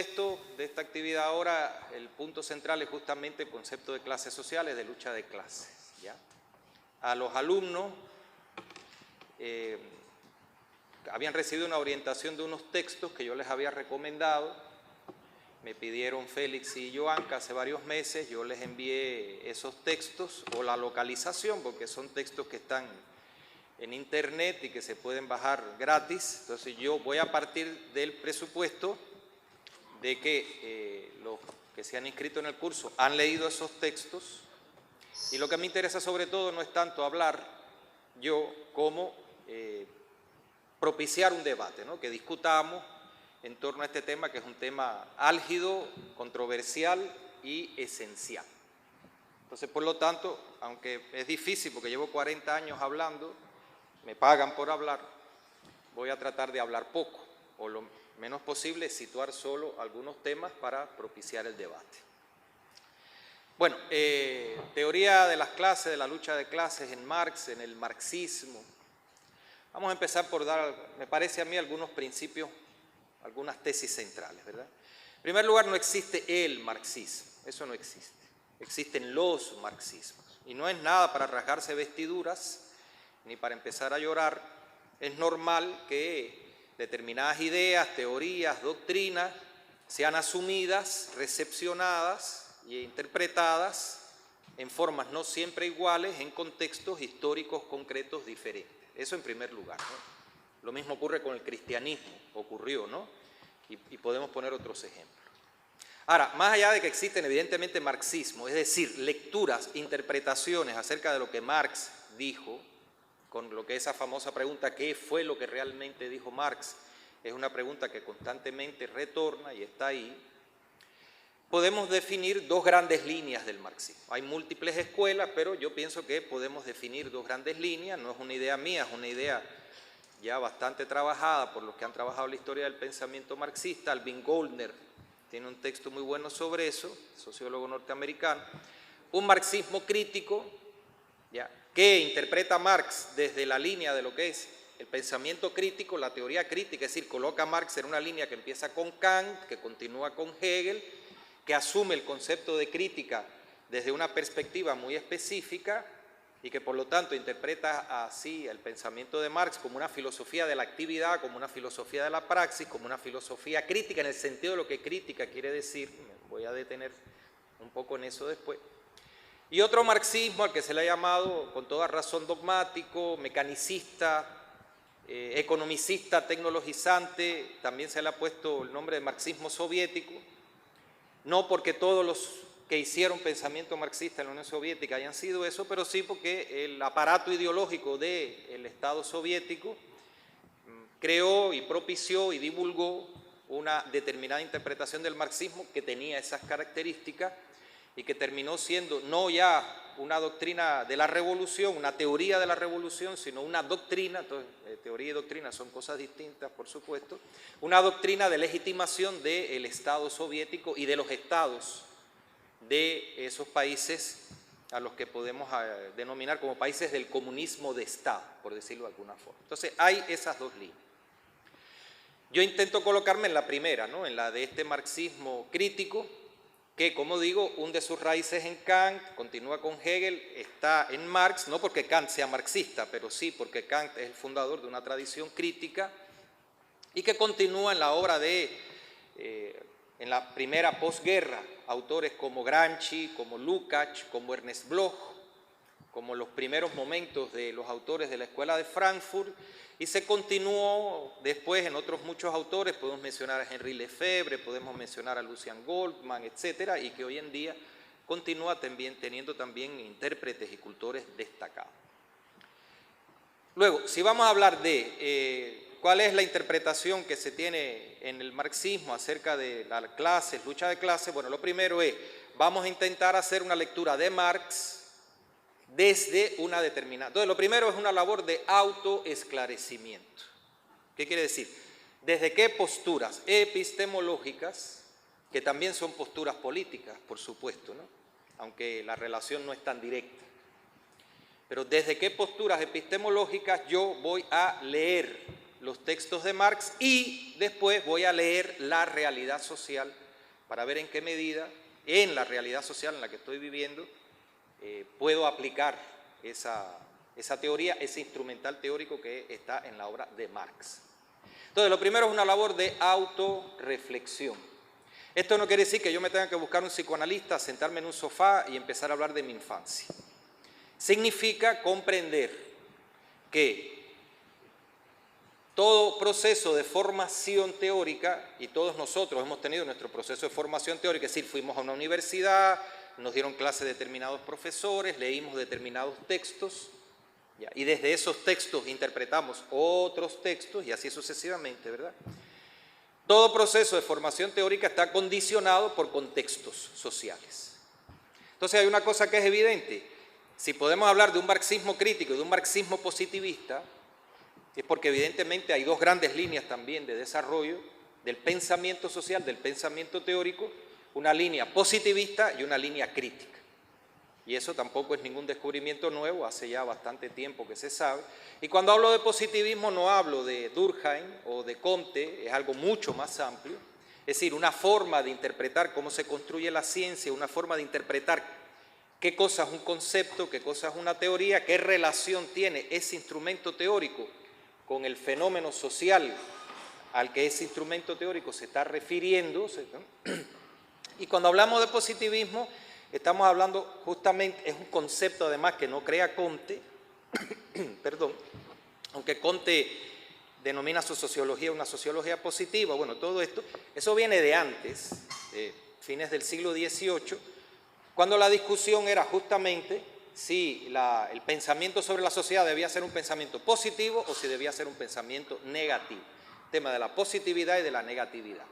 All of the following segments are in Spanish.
esto, de esta actividad ahora, el punto central es justamente el concepto de clases sociales, de lucha de clases, ¿ya? A los alumnos habían recibido una orientación de unos textos que yo les había recomendado. Me pidieron Félix y Joanca hace varios meses, yo les envié esos textos o la localización, porque son textos que están en internet y que se pueden bajar gratis. Entonces yo voy a partir del presupuesto de que los que se han inscrito en el curso han leído esos textos, y lo que me interesa sobre todo no es tanto hablar yo como propiciar un debate, ¿no? Que discutamos en torno a este tema, que es un tema álgido, controversial y esencial. Entonces, por lo tanto, aunque es difícil porque llevo 40 años hablando, me pagan por hablar, voy a tratar de hablar poco, o lo menos posible, situar solo algunos temas para propiciar el debate. Bueno, teoría de las clases, de la lucha de clases en Marx, en el marxismo. Vamos a empezar por dar, me parece a mí, algunos principios, algunas tesis centrales, ¿verdad? En primer lugar, no existe el marxismo, eso no existe. Existen los marxismos. Y no es nada para rasgarse vestiduras, ni para empezar a llorar. Es normal que determinadas ideas, teorías, doctrinas sean asumidas, recepcionadas e interpretadas en formas no siempre iguales, en contextos históricos concretos diferentes. Eso en primer lugar, ¿no? Lo mismo ocurre con el cristianismo, ocurrió, ¿no? Y podemos poner otros ejemplos. Ahora, más allá de que existen evidentemente marxismo, es decir, lecturas, interpretaciones acerca de lo que Marx dijo, con lo que esa famosa pregunta, ¿qué fue lo que realmente dijo Marx? Es una pregunta que constantemente retorna y está ahí. Podemos definir dos grandes líneas del marxismo. Hay múltiples escuelas, pero yo pienso que podemos definir dos grandes líneas. No es una idea mía, es una idea ya bastante trabajada por los que han trabajado la historia del pensamiento marxista. Alvin Goldner tiene un texto muy bueno sobre eso, sociólogo norteamericano. Un marxismo crítico, ¿ya?, que interpreta a Marx desde la línea de lo que es el pensamiento crítico, la teoría crítica, es decir, coloca a Marx en una línea que empieza con Kant, que continúa con Hegel, que asume el concepto de crítica desde una perspectiva muy específica y que por lo tanto interpreta así el pensamiento de Marx como una filosofía de la actividad, como una filosofía de la praxis, como una filosofía crítica en el sentido de lo que crítica quiere decir. Me voy a detener un poco en eso después. Y otro marxismo al que se le ha llamado con toda razón dogmático, mecanicista, economicista, tecnologizante, también se le ha puesto el nombre de marxismo soviético, no porque todos los que hicieron pensamiento marxista en la Unión Soviética hayan sido eso, pero sí porque el aparato ideológico del Estado soviético creó y propició y divulgó una determinada interpretación del marxismo que tenía esas características y que terminó siendo no ya una doctrina de la revolución, una teoría de la revolución, sino una doctrina. Entonces, teoría y doctrina son cosas distintas, por supuesto, una doctrina de legitimación del Estado soviético y de los estados de esos países a los que podemos denominar como países del comunismo de Estado, por decirlo de alguna forma. Entonces, hay esas dos líneas. Yo intento colocarme en la primera, ¿no?, en la de este marxismo crítico, que, como digo, hunde sus raíces en Kant, continúa con Hegel, está en Marx, no porque Kant sea marxista, pero sí porque Kant es el fundador de una tradición crítica y que continúa en la obra de, en la primera posguerra, autores como Gramsci, como Lukács, como Ernst Bloch, como los primeros momentos de los autores de la Escuela de Frankfurt, y se continuó después en otros muchos autores. Podemos mencionar a Henri Lefebvre, podemos mencionar a Lucian Goldman, etcétera, y que hoy en día continúa también, teniendo también intérpretes y cultores destacados. Luego, si vamos a hablar de cuál es la interpretación que se tiene en el marxismo acerca de las clases, lucha de clases, bueno, lo primero es, vamos a intentar hacer una lectura de Marx desde una determinada. Entonces, lo primero es una labor de autoesclarecimiento. ¿Qué quiere decir? ¿Desde qué posturas epistemológicas, que también son posturas políticas, por supuesto, ¿no?, aunque la relación no es tan directa, pero desde qué posturas epistemológicas yo voy a leer los textos de Marx y después voy a leer la realidad social para ver en qué medida, en la realidad social en la que estoy viviendo, puedo aplicar esa teoría, ese instrumental teórico que está en la obra de Marx. Entonces, lo primero es una labor de autorreflexión. Esto no quiere decir que yo me tenga que buscar un psicoanalista, sentarme en un sofá y empezar a hablar de mi infancia. Significa comprender que todo proceso de formación teórica, y todos nosotros hemos tenido nuestro proceso de formación teórica, es decir, fuimos a una universidad, nos dieron clases determinados profesores, leímos determinados textos, y desde esos textos interpretamos otros textos, y así sucesivamente, ¿verdad? Todo proceso de formación teórica está condicionado por contextos sociales. Entonces hay una cosa que es evidente: si podemos hablar de un marxismo crítico y de un marxismo positivista, es porque evidentemente hay dos grandes líneas también de desarrollo del pensamiento social, del pensamiento teórico, una línea positivista y una línea crítica. Y eso tampoco es ningún descubrimiento nuevo, hace ya bastante tiempo que se sabe. Y cuando hablo de positivismo no hablo de Durkheim o de Comte, es algo mucho más amplio. Es decir, una forma de interpretar cómo se construye la ciencia, una forma de interpretar qué cosa es un concepto, qué cosa es una teoría, qué relación tiene ese instrumento teórico con el fenómeno social al que ese instrumento teórico se está refiriendo. Y cuando hablamos de positivismo, estamos hablando justamente, es un concepto además que no crea Comte, perdón, aunque Comte denomina su sociología una sociología positiva. Bueno, todo esto, eso viene de antes, fines del siglo XVIII, cuando la discusión era justamente si el pensamiento sobre la sociedad debía ser un pensamiento positivo o si debía ser un pensamiento negativo. El tema de la positividad y de la negatividad.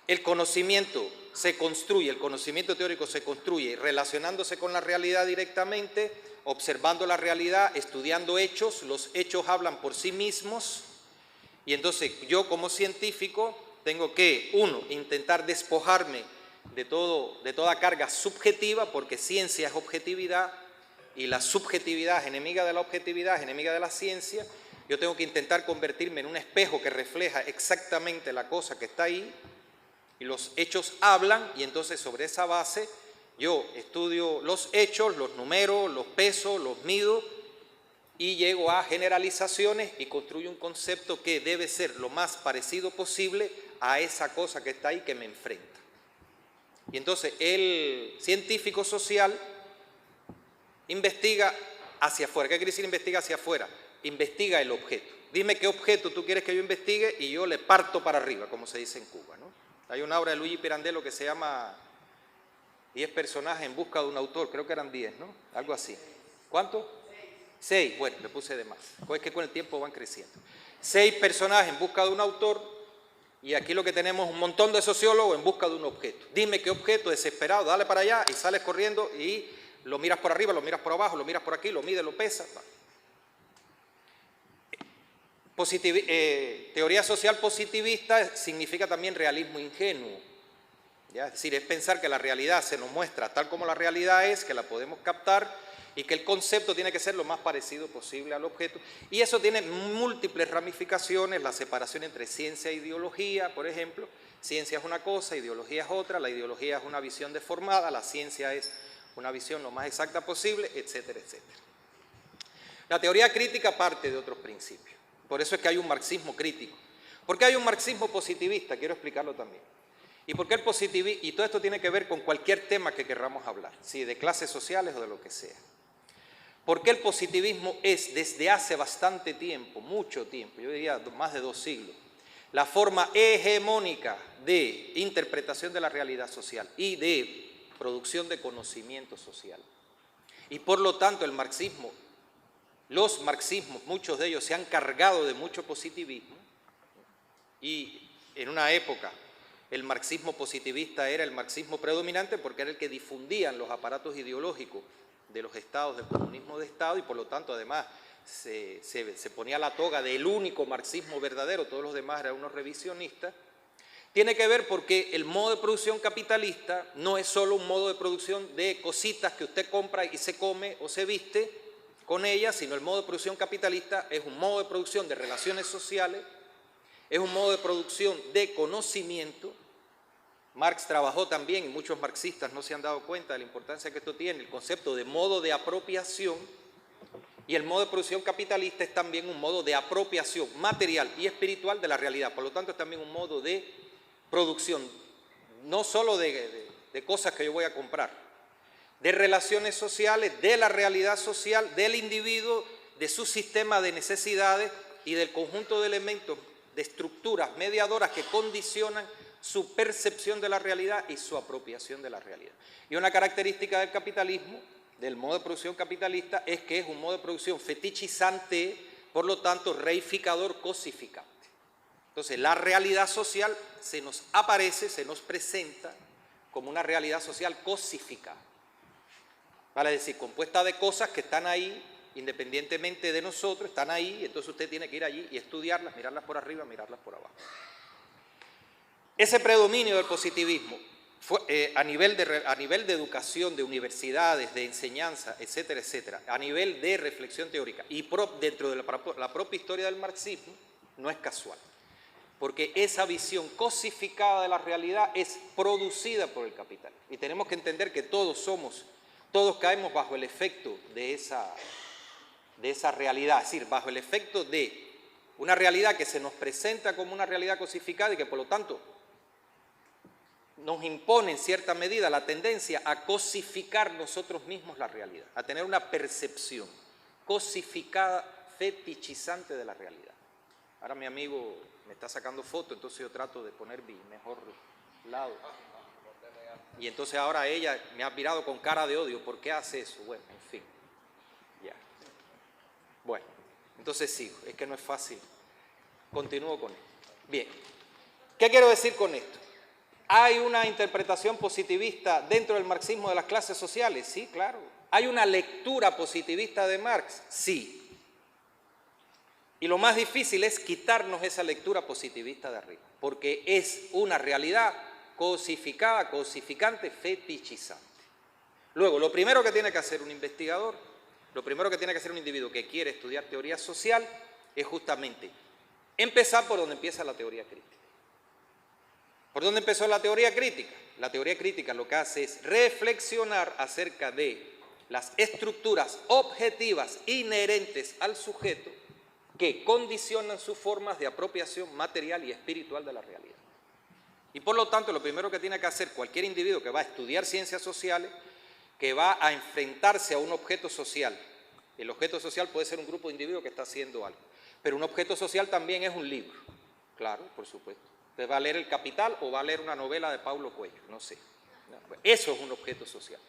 El conocimiento se construye, el conocimiento teórico se construye relacionándose con la realidad directamente, observando la realidad, estudiando hechos, los hechos hablan por sí mismos, y entonces yo como científico tengo que, uno, intentar despojarme de toda carga subjetiva, porque ciencia es objetividad, y la subjetividad es enemiga de la objetividad, es enemiga de la ciencia. Yo tengo que intentar convertirme en un espejo que refleja exactamente la cosa que está ahí, y los hechos hablan, y entonces sobre esa base yo estudio los hechos, los numero, los peso, los mido, y llego a generalizaciones y construyo un concepto que debe ser lo más parecido posible a esa cosa que está ahí que me enfrenta. Y entonces el científico social investiga hacia afuera. ¿Qué quiere decir investiga hacia afuera? Investiga el objeto. Dime qué objeto tú quieres que yo investigue y yo le parto para arriba, como se dice en Cuba, ¿no? Hay una obra de Luigi Pirandello que se llama 10 personajes en busca de un autor, creo que eran 10, ¿no? Algo así. ¿Cuánto? 6, bueno, le puse de más. Es que con el tiempo van creciendo. 6 personajes en busca de un autor, y aquí lo que tenemos es un montón de sociólogos en busca de un objeto. Dime qué objeto, desesperado, dale para allá, y sales corriendo y lo miras por arriba, lo miras por abajo, lo miras por aquí, lo mides, lo pesas. Teoría social positivista significa también realismo ingenuo, ¿ya? Es decir, es pensar que la realidad se nos muestra tal como la realidad es, que la podemos captar y que el concepto tiene que ser lo más parecido posible al objeto. Y eso tiene múltiples ramificaciones, la separación entre ciencia e ideología, por ejemplo. Ciencia es una cosa, ideología es otra, la ideología es una visión deformada, la ciencia es una visión lo más exacta posible, etcétera, etcétera. La teoría crítica parte de otros principios. Por eso es que hay un marxismo crítico. ¿Por qué hay un marxismo positivista? Quiero explicarlo también. ¿Y por qué el positivismo? Y todo esto tiene que ver con cualquier tema que queramos hablar, ¿sí? De clases sociales o de lo que sea. ¿Por qué el positivismo es, desde hace bastante tiempo, mucho tiempo, yo diría más de 2 siglos, la forma hegemónica de interpretación de la realidad social y de producción de conocimiento social? Y por lo tanto el marxismo, los marxismos, muchos de ellos se han cargado de mucho positivismo, y en una época el marxismo positivista era el marxismo predominante porque era el que difundían los aparatos ideológicos de los estados del comunismo de Estado, y por lo tanto además se ponía la toga del único marxismo verdadero, todos los demás eran unos revisionistas. Tiene que ver porque el modo de producción capitalista no es solo un modo de producción de cositas que usted compra y se come o se viste, con ella, sino el modo de producción capitalista es un modo de producción de relaciones sociales, es un modo de producción de conocimiento. Marx trabajó también, y muchos marxistas no se han dado cuenta de la importancia que esto tiene, el concepto de modo de apropiación, y el modo de producción capitalista es también un modo de apropiación material y espiritual de la realidad. Por lo tanto, es también un modo de producción, no solo de cosas que yo voy a comprar, de relaciones sociales, de la realidad social, del individuo, de su sistema de necesidades y del conjunto de elementos, de estructuras mediadoras que condicionan su percepción de la realidad y su apropiación de la realidad. Y una característica del capitalismo, del modo de producción capitalista, es que es un modo de producción fetichizante, por lo tanto reificador, cosificante. Entonces la realidad social se nos aparece, se nos presenta como una realidad social cosificada. Vale decir, compuesta de cosas que están ahí, independientemente de nosotros, están ahí, y entonces usted tiene que ir allí y estudiarlas, mirarlas por arriba, mirarlas por abajo. Ese predominio del positivismo fue, a nivel de educación, de universidades, de enseñanza, etcétera, etcétera, a nivel de reflexión teórica y dentro de la propia historia del marxismo, no es casual, porque esa visión cosificada de la realidad es producida por el capital. Y tenemos que entender que todos caemos bajo el efecto de esa realidad, es decir, bajo el efecto de una realidad que se nos presenta como una realidad cosificada y que por lo tanto nos impone en cierta medida la tendencia a cosificar nosotros mismos la realidad, a tener una percepción cosificada, fetichizante de la realidad. Ahora mi amigo me está sacando foto, entonces yo trato de poner mi mejor lado. Y entonces ahora ella me ha mirado con cara de odio. ¿Por qué hace eso? Bueno, en fin. Ya. Bueno, entonces sigo. Es que no es fácil. Continúo con esto. Bien. ¿Qué quiero decir con esto? ¿Hay una interpretación positivista dentro del marxismo de las clases sociales? Sí, claro. ¿Hay una lectura positivista de Marx? Sí. Y lo más difícil es quitarnos esa lectura positivista de arriba, porque es una realidad cosificada, cosificante, fetichizante. Luego, lo primero que tiene que hacer un investigador, lo primero que tiene que hacer un individuo que quiere estudiar teoría social, es justamente empezar por donde empieza la teoría crítica. ¿Por dónde empezó la teoría crítica? La teoría crítica lo que hace es reflexionar acerca de las estructuras objetivas inherentes al sujeto que condicionan sus formas de apropiación material y espiritual de la realidad. Y por lo tanto, lo primero que tiene que hacer cualquier individuo que va a estudiar ciencias sociales, que va a enfrentarse a un objeto social, el objeto social puede ser un grupo de individuos que está haciendo algo, pero un objeto social también es un libro, claro, por supuesto. Usted va a leer El Capital o va a leer una novela de Paulo Coelho, no sé. Eso es un objeto social.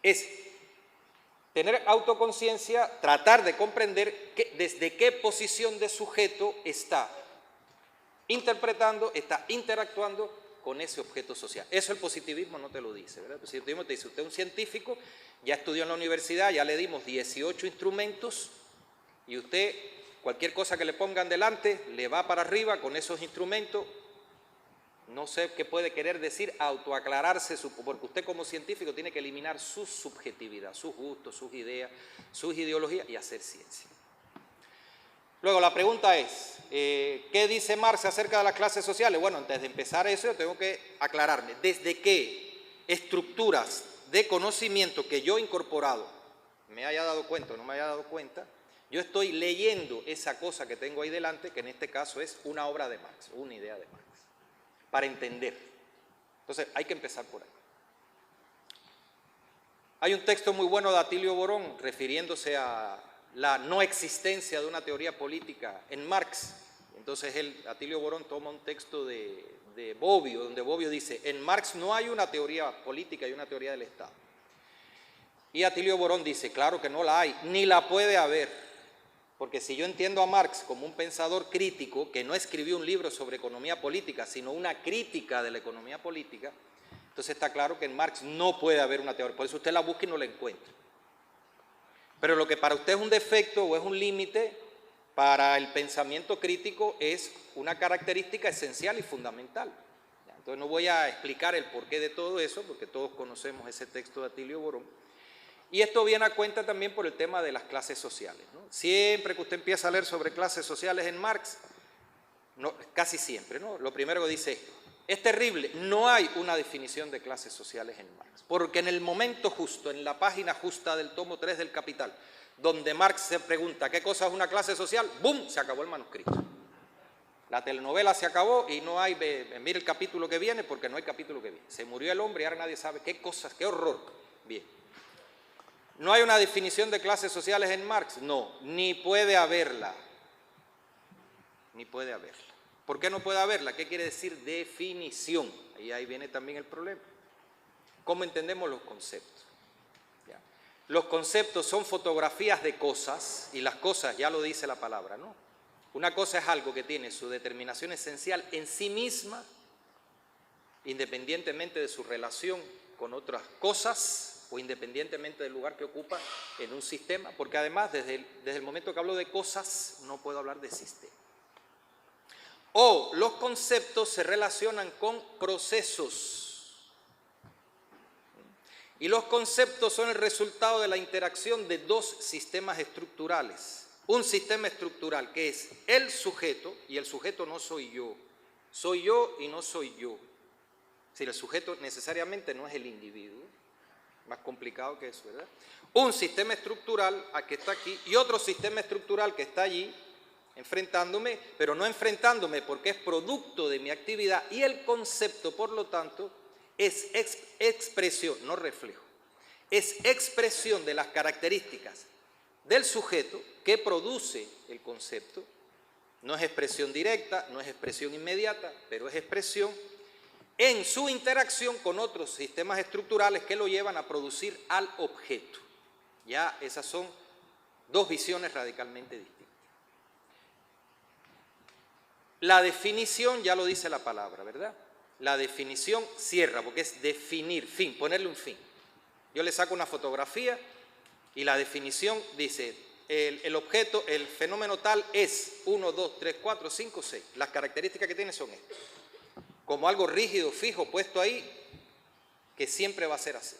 Es tener autoconciencia, tratar de comprender desde qué posición de sujeto está interpretando, está interactuando con ese objeto social. Eso el positivismo no te lo dice, ¿verdad? El positivismo te dice, usted es un científico, ya estudió en la universidad, ya le dimos 18 instrumentos y usted, cualquier cosa que le pongan delante, le va para arriba con esos instrumentos. No sé qué puede querer decir autoaclararse, porque usted como científico tiene que eliminar su subjetividad, sus gustos, sus ideas, sus ideologías y hacer ciencia. Luego la pregunta es, ¿qué dice Marx acerca de las clases sociales? Bueno, antes de empezar eso yo tengo que aclararme, desde qué estructuras de conocimiento que yo he incorporado, me haya dado cuenta o no me haya dado cuenta, yo estoy leyendo esa cosa que tengo ahí delante, que en este caso es una obra de Marx, una idea de Marx, para entender. Entonces hay que empezar por ahí. Hay un texto muy bueno de Atilio Borón refiriéndose a la no existencia de una teoría política en Marx. Entonces Atilio Borón toma un texto de Bobbio, donde Bobbio dice, en Marx no hay una teoría política, hay una teoría del Estado. Y Atilio Borón dice, claro que no la hay, ni la puede haber, porque si yo entiendo a Marx como un pensador crítico, que no escribió un libro sobre economía política, sino una crítica de la economía política, entonces está claro que en Marx no puede haber una teoría, por eso usted la busca y no la encuentra. Pero lo que para usted es un defecto o es un límite, para el pensamiento crítico es una característica esencial y fundamental. Entonces no voy a explicar el porqué de todo eso, porque todos conocemos ese texto de Atilio Borón. Y esto viene a cuenta también por el tema de las clases sociales, ¿no? Siempre que usted empieza a leer sobre clases sociales en Marx, no, casi siempre, ¿no? Lo primero que dice esto: es terrible, no hay una definición de clases sociales en Marx, porque en el momento justo, en la página justa del tomo 3 del Capital, donde Marx se pregunta qué cosa es una clase social, ¡bum!, se acabó el manuscrito. La telenovela se acabó y no hay, mire el capítulo que viene, porque no hay capítulo que viene. Se murió el hombre y ahora nadie sabe qué cosas, qué horror. Bien. ¿No hay una definición de clases sociales en Marx? No, ni puede haberla. Ni puede haberla. ¿Por qué no puede haberla? ¿Qué quiere decir definición? Y ahí viene también el problema. ¿Cómo entendemos los conceptos? ¿Ya? Los conceptos son fotografías de cosas, y las cosas, ya lo dice la palabra, ¿no? Una cosa es algo que tiene su determinación esencial en sí misma, independientemente de su relación con otras cosas o independientemente del lugar que ocupa en un sistema, porque además desde el momento que hablo de cosas no puedo hablar de sistema. O los conceptos se relacionan con procesos, y los conceptos son el resultado de la interacción de dos sistemas estructurales. Un sistema estructural que es el sujeto, y el sujeto no soy yo y no soy yo. Es decir, el sujeto necesariamente no es el individuo, más complicado que eso, ¿verdad? Un sistema estructural que está aquí y otro sistema estructural que está allí, enfrentándome, pero no enfrentándome porque es producto de mi actividad, y el concepto, por lo tanto, es expresión, no reflejo, es expresión de las características del sujeto que produce el concepto. No es expresión directa, no es expresión inmediata, pero es expresión en su interacción con otros sistemas estructurales que lo llevan a producir al objeto. Ya esas son dos visiones radicalmente distintas. La definición ya lo dice la palabra, ¿verdad? La definición cierra, porque es definir, fin, ponerle un fin. Yo le saco una fotografía y la definición dice: el objeto, el fenómeno tal es 1, 2, 3, 4, 5, 6. Las características que tiene son estas. Como algo rígido, fijo, puesto ahí, que siempre va a ser así.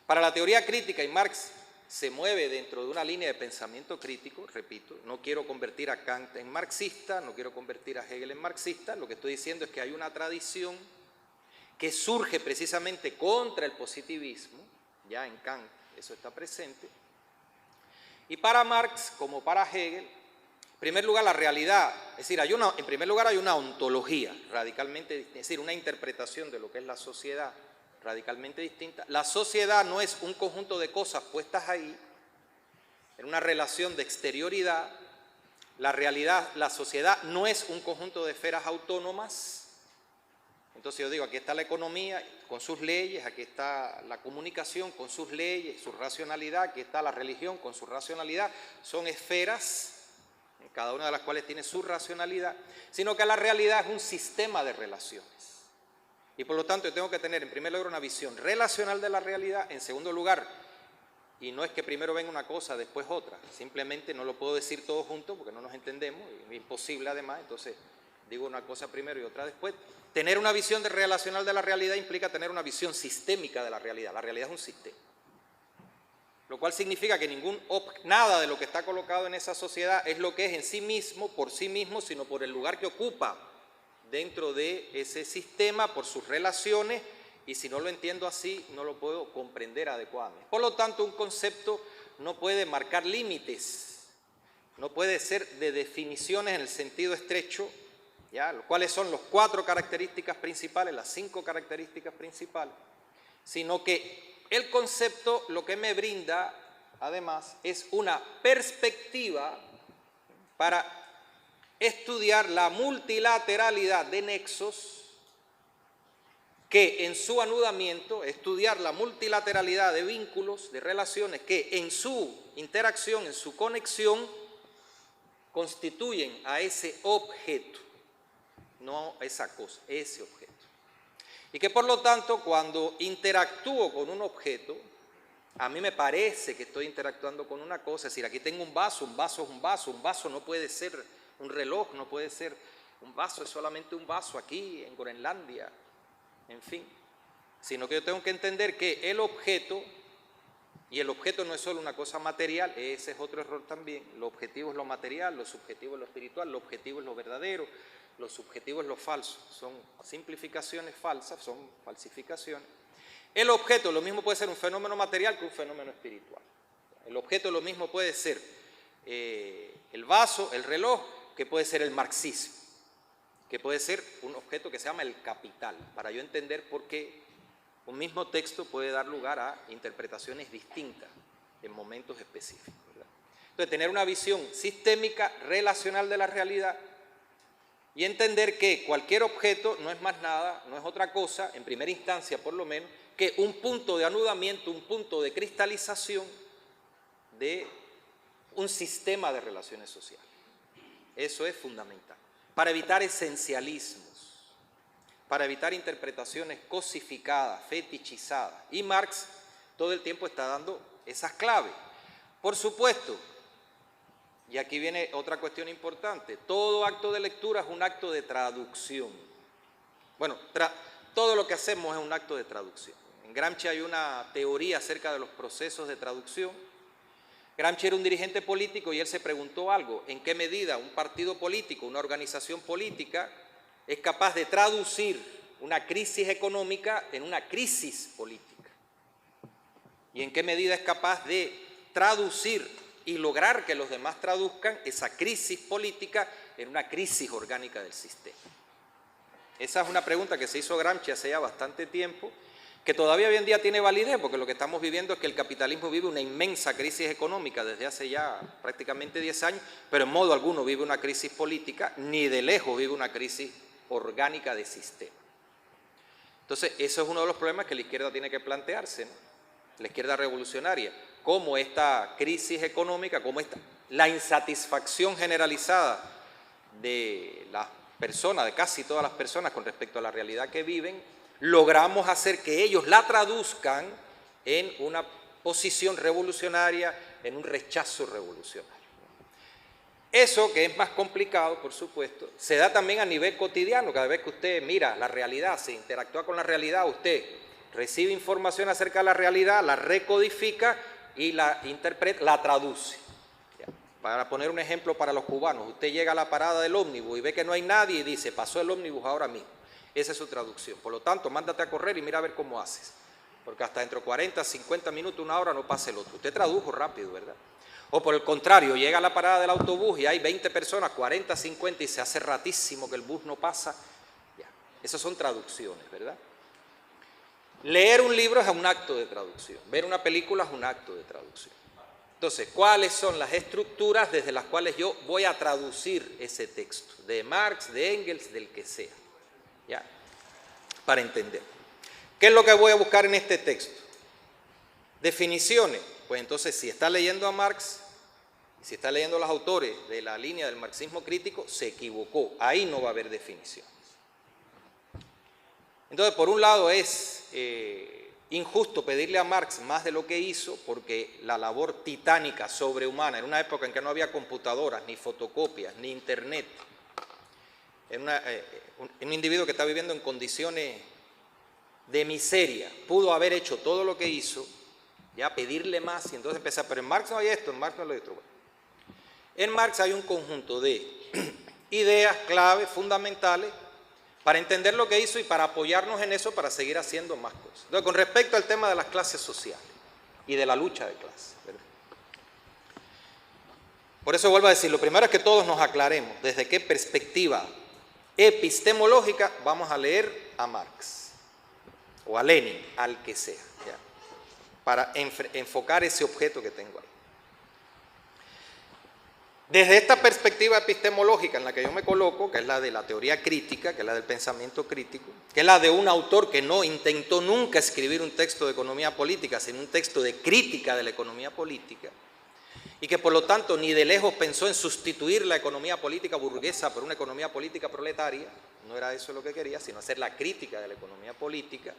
Para la teoría crítica, y Marx se mueve dentro de una línea de pensamiento crítico, repito, no quiero convertir a Kant en marxista, no quiero convertir a Hegel en marxista, lo que estoy diciendo es que hay una tradición que surge precisamente contra el positivismo, ya en Kant eso está presente, y para Marx, como para Hegel, en primer lugar la realidad, es decir, en primer lugar hay una ontología radicalmente, es decir, una interpretación de lo que es la sociedad radicalmente distinta. La sociedad no es un conjunto de cosas puestas ahí, en una relación de exterioridad. La realidad, la sociedad no es un conjunto de esferas autónomas. Entonces yo digo, aquí está la economía con sus leyes, aquí está la comunicación con sus leyes, su racionalidad, aquí está la religión con su racionalidad. Son esferas, cada una de las cuales tiene su racionalidad, sino que la realidad es un sistema de relaciones. Y por lo tanto yo tengo que tener en primer lugar una visión relacional de la realidad, en segundo lugar, y no es que primero venga una cosa, después otra, simplemente no lo puedo decir todo junto porque no nos entendemos, es imposible además, entonces digo una cosa primero y otra después. Tener una visión relacional de la realidad implica tener una visión sistémica de la realidad es un sistema. Lo cual significa que nada de lo que está colocado en esa sociedad es lo que es en sí mismo, por sí mismo, sino por el lugar que ocupa dentro de ese sistema, por sus relaciones, y si no lo entiendo así, no lo puedo comprender adecuadamente. Por lo tanto, un concepto no puede marcar límites, no puede ser de definiciones en el sentido estrecho, ¿ya? ¿Cuáles son las 4 características principales, las 5 características principales? Sino que el concepto lo que me brinda, además, es una perspectiva para estudiar la multilateralidad de nexos que en su anudamiento, estudiar la multilateralidad de vínculos, de relaciones que en su interacción, en su conexión, constituyen a ese objeto, no esa cosa, ese objeto. Y que por lo tanto, cuando interactúo con un objeto, a mí me parece que estoy interactuando con una cosa. Es decir, aquí tengo un vaso es un vaso no puede ser un reloj, no puede ser un vaso, es solamente un vaso aquí en Groenlandia, en fin. Sino que yo tengo que entender que el objeto Y el objeto no es solo una cosa material, ese es otro error también. Lo objetivo es lo material, lo subjetivo es lo espiritual, lo objetivo es lo verdadero, lo subjetivo es lo falso. Son simplificaciones falsas, son falsificaciones. El objeto lo mismo puede ser un fenómeno material que un fenómeno espiritual. El objeto lo mismo puede ser el vaso, el reloj, que puede ser el marxismo, que puede ser un objeto que se llama el capital, para yo entender por qué un mismo texto puede dar lugar a interpretaciones distintas en momentos específicos, ¿verdad? Entonces, tener una visión sistémica, relacional de la realidad y entender que cualquier objeto no es más nada, no es otra cosa, en primera instancia por lo menos, que un punto de anudamiento, un punto de cristalización de un sistema de relaciones sociales. Eso es fundamental. Para evitar esencialismos, para evitar interpretaciones cosificadas, fetichizadas. Y Marx todo el tiempo está dando esas claves. Por supuesto, y aquí viene otra cuestión importante, todo acto de lectura es un acto de traducción. Bueno, todo lo que hacemos es un acto de traducción. En Gramsci hay una teoría acerca de los procesos de traducción. Gramsci era un dirigente político y él se preguntó algo: ¿en qué medida un partido político, una organización política, es capaz de traducir una crisis económica en una crisis política? ¿Y en qué medida es capaz de traducir y lograr que los demás traduzcan esa crisis política en una crisis orgánica del sistema? Esa es una pregunta que se hizo Gramsci hace ya bastante tiempo, que todavía hoy en día tiene validez, porque lo que estamos viviendo es que el capitalismo vive una inmensa crisis económica desde hace ya prácticamente 10 años, pero en modo alguno vive una crisis política, ni de lejos vive una crisis orgánica de sistema. Entonces, eso es uno de los problemas que la izquierda tiene que plantearse, ¿no? La izquierda revolucionaria, cómo esta crisis económica, cómo la insatisfacción generalizada de las personas, de casi todas las personas con respecto a la realidad que viven, logramos hacer que ellos la traduzcan en una posición revolucionaria, en un rechazo revolucionario. Eso, que es más complicado, por supuesto, se da también a nivel cotidiano. Cada vez que usted mira la realidad, se interactúa con la realidad, usted recibe información acerca de la realidad, la recodifica y la interpreta, la traduce. Para poner un ejemplo para los cubanos, usted llega a la parada del ómnibus y ve que no hay nadie y dice: pasó el ómnibus ahora mismo. Esa es su traducción. Por lo tanto, mándate a correr y mira a ver cómo haces. Porque hasta dentro de 40, 50 minutos, una hora no pasa el otro. Usted tradujo rápido, ¿verdad? O por el contrario, llega a la parada del autobús y hay 20 personas, 40, 50 y se hace ratísimo que el bus no pasa. Ya. Esas son traducciones, ¿verdad? Leer un libro es un acto de traducción. Ver una película es un acto de traducción. Entonces, ¿cuáles son las estructuras desde las cuales yo voy a traducir ese texto? De Marx, de Engels, del que sea. ¿Ya? Para entender. ¿Qué es lo que voy a buscar en este texto? Definiciones. Pues entonces, si está leyendo a Marx, si está leyendo a los autores de la línea del marxismo crítico, se equivocó. Ahí no va a haber definiciones. Entonces, por un lado es injusto pedirle a Marx más de lo que hizo, porque la labor titánica, sobrehumana, en una época en que no había computadoras, ni fotocopias, ni internet, un individuo que está viviendo en condiciones de miseria, pudo haber hecho todo lo que hizo, ya pedirle más y entonces empezar, pero en Marx no hay esto, en Marx no hay lo otro. Bueno, en Marx hay un conjunto de ideas claves, fundamentales, para entender lo que hizo y para apoyarnos en eso para seguir haciendo más cosas. Entonces, con respecto al tema de las clases sociales y de la lucha de clases, ¿verdad? Por eso vuelvo a decir, lo primero es que todos nos aclaremos desde qué perspectiva epistemológica vamos a leer a Marx o a Lenin, al que sea, ¿ya? Para enfocar ese objeto que tengo ahí. Desde esta perspectiva epistemológica en la que yo me coloco, que es la de la teoría crítica, que es la del pensamiento crítico, que es la de un autor que no intentó nunca escribir un texto de economía política, sino un texto de crítica de la economía política, y que por lo tanto ni de lejos pensó en sustituir la economía política burguesa por una economía política proletaria, no era eso lo que quería, sino hacer la crítica de la economía política.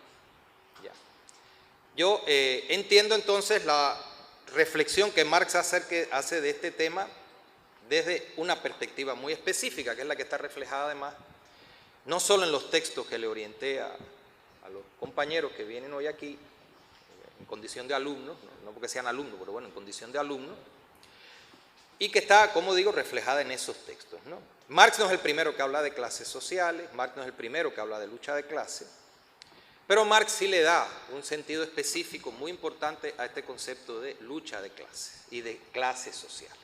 Ya. Yo entiendo entonces la reflexión que Marx hace de este tema desde una perspectiva muy específica, que es la que está reflejada además, no solo en los textos que le orienté a los compañeros que vienen hoy aquí, condición de alumnos, no porque sean alumnos, pero bueno, en condición de alumnos, y que está, como digo, reflejada en esos textos, ¿no? Marx no es el primero que habla de clases sociales, Marx no es el primero que habla de lucha de clase, pero Marx sí le da un sentido específico muy importante a este concepto de lucha de clase y de clase social.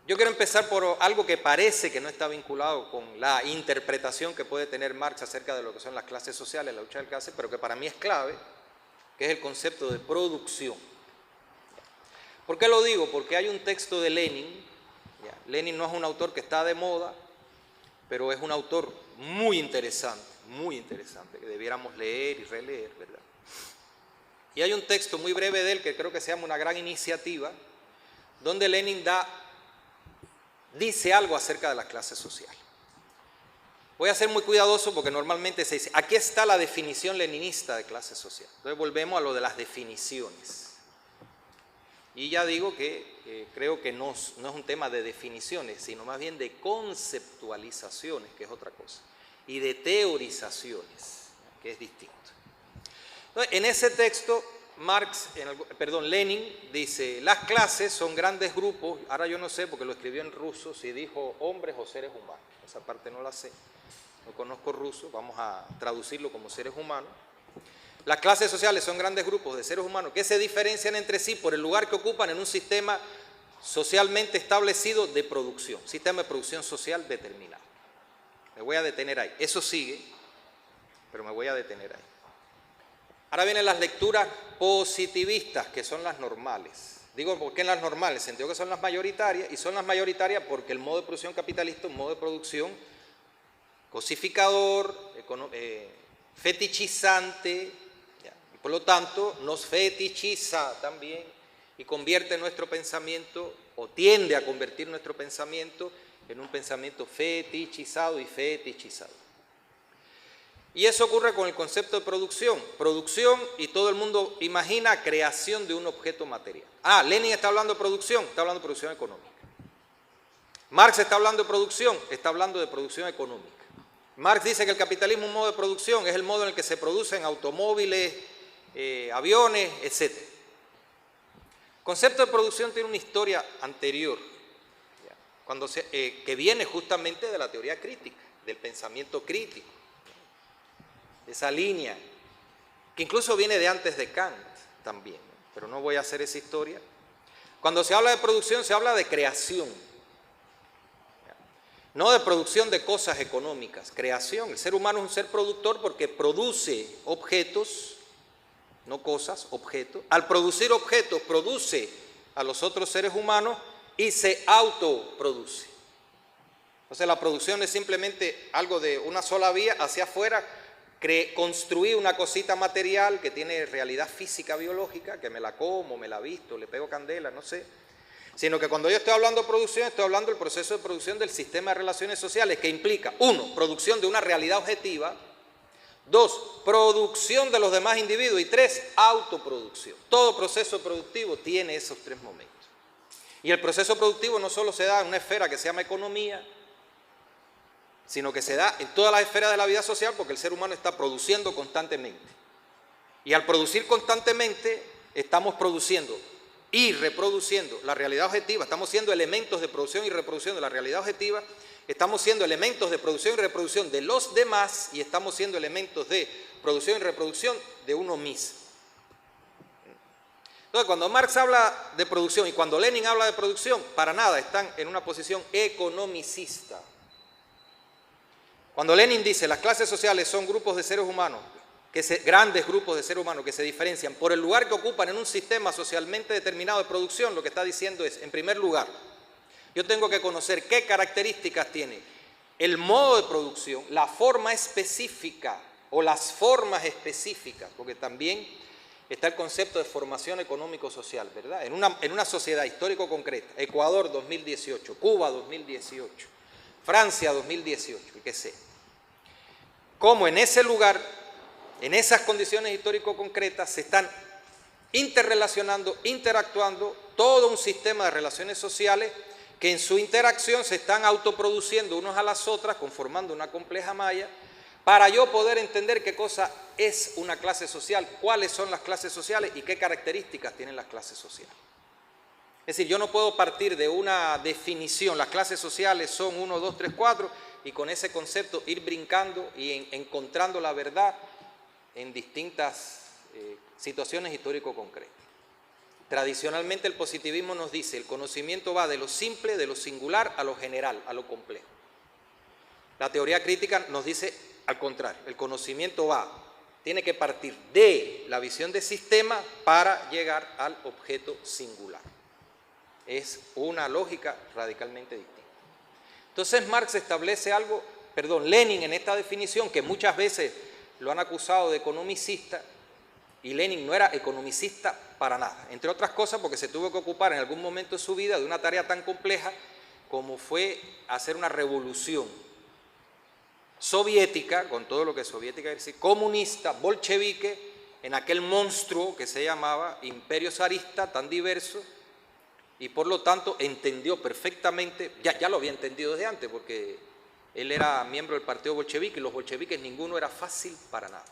Yo quiero empezar por algo que parece que no está vinculado con la interpretación que puede tener Marx acerca de lo que son las clases sociales, la lucha de clase, pero que para mí es clave, que es el concepto de producción. ¿Por qué lo digo? Porque hay un texto de Lenin. Lenin no es un autor que está de moda, pero es un autor muy interesante, que debiéramos leer y releer, ¿verdad? Y hay un texto muy breve de él que creo que se llama Una gran iniciativa, donde Lenin dice algo acerca de las clases sociales. Voy a ser muy cuidadoso porque normalmente se dice, aquí está la definición leninista de clase social. Entonces volvemos a lo de las definiciones. Y ya digo que creo que no es un tema de definiciones, sino más bien de conceptualizaciones, que es otra cosa, y de teorizaciones, que es distinto. Entonces, en ese texto, Lenin dice, las clases son grandes grupos, ahora yo no sé porque lo escribió en ruso, si dijo hombres o seres humanos, esa parte no la sé, no conozco ruso, vamos a traducirlo como seres humanos. Las clases sociales son grandes grupos de seres humanos que se diferencian entre sí por el lugar que ocupan en un sistema socialmente establecido de producción, sistema de producción social determinado. Me voy a detener ahí. Eso sigue, pero me voy a detener ahí. Ahora vienen las lecturas positivistas, que son las normales. Digo, ¿por qué las normales? En el sentido que son las mayoritarias, y son las mayoritarias porque el modo de producción capitalista es un modo de producción cosificador, fetichizante, y por lo tanto nos fetichiza también y convierte nuestro pensamiento, o tiende a convertir nuestro pensamiento en un pensamiento fetichizado y fetichizado. Y eso ocurre con el concepto de producción. Producción, y todo el mundo imagina creación de un objeto material. Lenin está hablando de producción económica. Marx está hablando de producción, está hablando de producción económica. Marx dice que el capitalismo es un modo de producción, es el modo en el que se producen automóviles, aviones, etc. El concepto de producción tiene una historia anterior, que viene justamente de la teoría crítica, del pensamiento crítico, de esa línea, que incluso viene de antes de Kant también, pero no voy a hacer esa historia. Cuando se habla de producción, se habla de creación, no de producción de cosas económicas, creación. El ser humano es un ser productor porque produce objetos, no cosas, objetos. Al producir objetos, produce a los otros seres humanos y se autoproduce. Entonces la producción es simplemente algo de una sola vía hacia afuera, construir una cosita material que tiene realidad física biológica, que me la como, me la visto, le pego candela, no sé. Sino que cuando yo estoy hablando de producción, estoy hablando del proceso de producción del sistema de relaciones sociales, que implica, 1, producción de una realidad objetiva, 2, producción de los demás individuos, y 3, autoproducción. Todo proceso productivo tiene esos 3 momentos. Y el proceso productivo no solo se da en una esfera que se llama economía, sino que se da en todas las esferas de la vida social, porque el ser humano está produciendo constantemente. Y al producir constantemente, estamos produciendo y reproduciendo la realidad objetiva, estamos siendo elementos de producción y reproducción de la realidad objetiva, estamos siendo elementos de producción y reproducción de los demás, y estamos siendo elementos de producción y reproducción de uno mismo. Entonces, cuando Marx habla de producción y cuando Lenin habla de producción, para nada están en una posición economicista. Cuando Lenin dice las clases sociales son grupos de seres humanos, grandes grupos de seres humanos que se diferencian por el lugar que ocupan en un sistema socialmente determinado de producción, lo que está diciendo es, en primer lugar, yo tengo que conocer qué características tiene el modo de producción, la forma específica o las formas específicas, porque también está el concepto de formación económico-social, ¿verdad? En una sociedad histórico concreta, Ecuador 2018, Cuba 2018, Francia 2018, y qué sé. Cómo en ese lugar, en esas condiciones histórico concretas, se están interrelacionando, interactuando todo un sistema de relaciones sociales que en su interacción se están autoproduciendo unos a las otras, conformando una compleja malla, para yo poder entender qué cosa es una clase social, cuáles son las clases sociales y qué características tienen las clases sociales. Es decir, yo no puedo partir de una definición, las clases sociales son 1, 2, 3, 4, y con ese concepto ir brincando y encontrando la verdad en distintas situaciones histórico-concretas. Tradicionalmente el positivismo nos dice, el conocimiento va de lo simple, de lo singular, a lo general, a lo complejo. La teoría crítica nos dice al contrario, el conocimiento tiene que partir de la visión de sistema para llegar al objeto singular. Es una lógica radicalmente distinta. Entonces Marx establece Lenin en esta definición, que muchas veces lo han acusado de economicista, y Lenin no era economicista para nada, entre otras cosas porque se tuvo que ocupar en algún momento de su vida de una tarea tan compleja como fue hacer una revolución soviética, con todo lo que soviética es decir, comunista, bolchevique, en aquel monstruo que se llamaba imperio zarista, tan diverso, y por lo tanto entendió perfectamente, ya lo había entendido desde antes, porque él era miembro del partido bolchevique, y los bolcheviques ninguno era fácil para nada,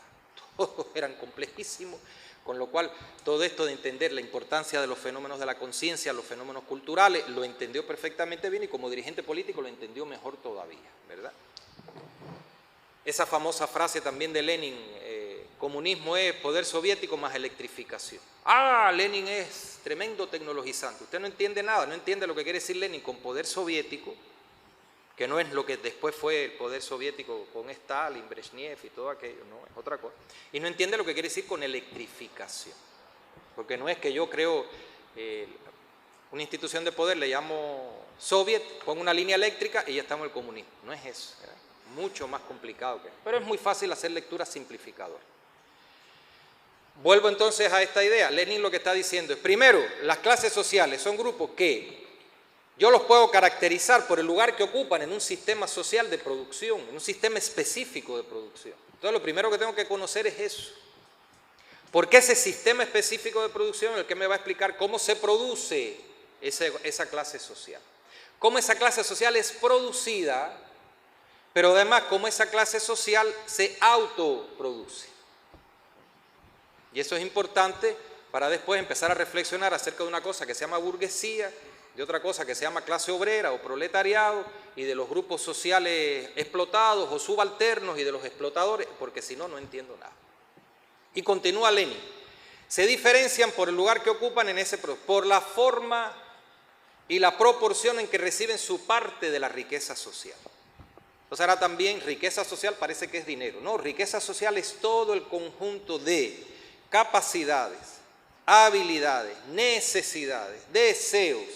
todos eran complejísimos, con lo cual todo esto de entender la importancia de los fenómenos de la conciencia, los fenómenos culturales, lo entendió perfectamente bien, y como dirigente político lo entendió mejor todavía, ¿verdad? Esa famosa frase también de Lenin, comunismo es poder soviético más electrificación. Lenin es tremendo tecnologizante. Usted no entiende nada, no entiende lo que quiere decir Lenin con poder soviético, que no es lo que después fue el poder soviético con Stalin, Brezhnev y todo aquello, no, es otra cosa. Y no entiende lo que quiere decir con electrificación, porque no es que yo creo una institución de poder, le llamo soviet, pongo una línea eléctrica y ya estamos en el comunismo. No es eso, ¿verdad? Mucho más complicado que eso. Pero es muy fácil hacer lecturas simplificadoras. Vuelvo entonces a esta idea. Lenin lo que está diciendo es, primero, las clases sociales son grupos que yo los puedo caracterizar por el lugar que ocupan en un sistema social de producción, en un sistema específico de producción. Entonces lo primero que tengo que conocer es eso. ¿Por qué ese sistema específico de producción? El que me va a explicar cómo se produce esa clase social. Cómo esa clase social es producida, pero además cómo esa clase social se autoproduce. Y eso es importante para después empezar a reflexionar acerca de una cosa que se llama burguesía, de otra cosa que se llama clase obrera o proletariado, y de los grupos sociales explotados o subalternos y de los explotadores, porque si no, no entiendo nada. Y continúa Lenin. Se diferencian por el lugar que ocupan en ese proceso, por la forma y la proporción en que reciben su parte de la riqueza social. Entonces ahora también riqueza social parece que es dinero. No, riqueza social es todo el conjunto de capacidades, habilidades, necesidades, deseos,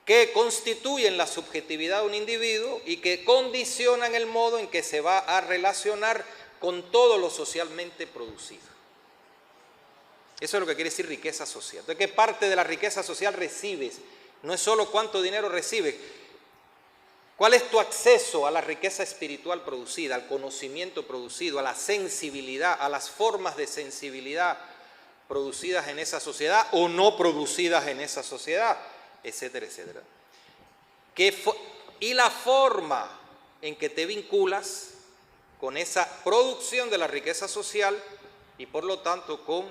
que constituyen la subjetividad de un individuo y que condicionan el modo en que se va a relacionar con todo lo socialmente producido. Eso es lo que quiere decir riqueza social. Entonces, ¿qué parte de la riqueza social recibes? No es solo cuánto dinero recibes. ¿Cuál es tu acceso a la riqueza espiritual producida, al conocimiento producido, a la sensibilidad, a las formas de sensibilidad producidas en esa sociedad o no producidas en esa sociedad, etcétera, etcétera? Y la forma en que te vinculas con esa producción de la riqueza social y por lo tanto con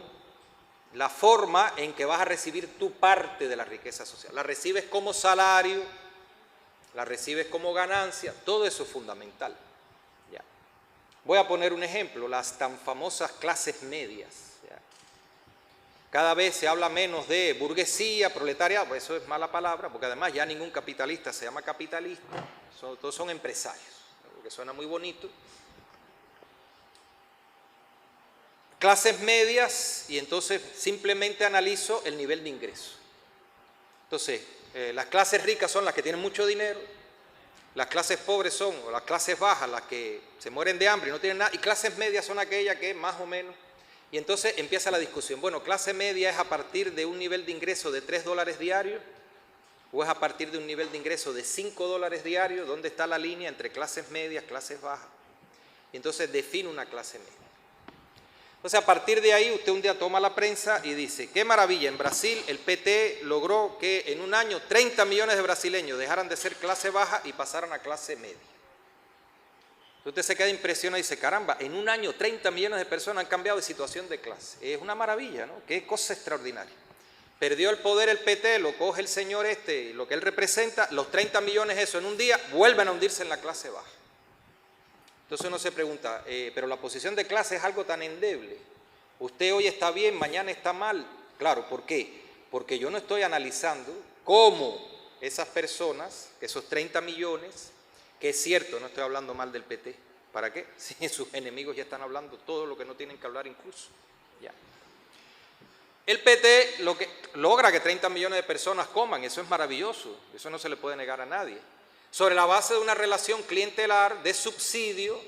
la forma en que vas a recibir tu parte de la riqueza social. La recibes como salario, la recibes como ganancia, todo eso es fundamental. Ya. Voy a poner un ejemplo, las tan famosas clases medias. Ya. Cada vez se habla menos de burguesía, proletariado, pues eso es mala palabra, porque además ya ningún capitalista se llama capitalista, todos son empresarios, porque suena muy bonito. Clases medias, y entonces simplemente analizo el nivel de ingreso. Entonces, las clases ricas son las que tienen mucho dinero, las clases pobres son, o las clases bajas, las que se mueren de hambre y no tienen nada, y clases medias son aquellas que más o menos, y entonces empieza la discusión. Bueno, clase media es a partir de un nivel de ingreso de $3 diarios, o es a partir de un nivel de ingreso de $5 diarios. ¿Dónde está la línea entre clases medias, clases bajas? Y entonces define una clase media. Entonces, a partir de ahí, usted un día toma la prensa y dice, qué maravilla, en Brasil el PT logró que en un año 30 millones de brasileños dejaran de ser clase baja y pasaran a clase media. Usted se queda impresionado y dice, caramba, en un año 30 millones de personas han cambiado de situación de clase. Es una maravilla, ¿no? Qué cosa extraordinaria. Perdió el poder el PT, lo coge el señor lo que él representa, los 30 millones eso en un día, vuelven a hundirse en la clase baja. Entonces uno se pregunta, pero la posición de clase es algo tan endeble. Usted hoy está bien, mañana está mal. Claro, ¿por qué? Porque yo no estoy analizando cómo esas personas, esos 30 millones, que es cierto, no estoy hablando mal del PT, ¿para qué? Si sus enemigos ya están hablando todo lo que no tienen que hablar incluso. Ya. El PT logra que 30 millones de personas coman, eso es maravilloso, eso no se le puede negar a nadie. Sobre la base de una relación clientelar, de subsidio,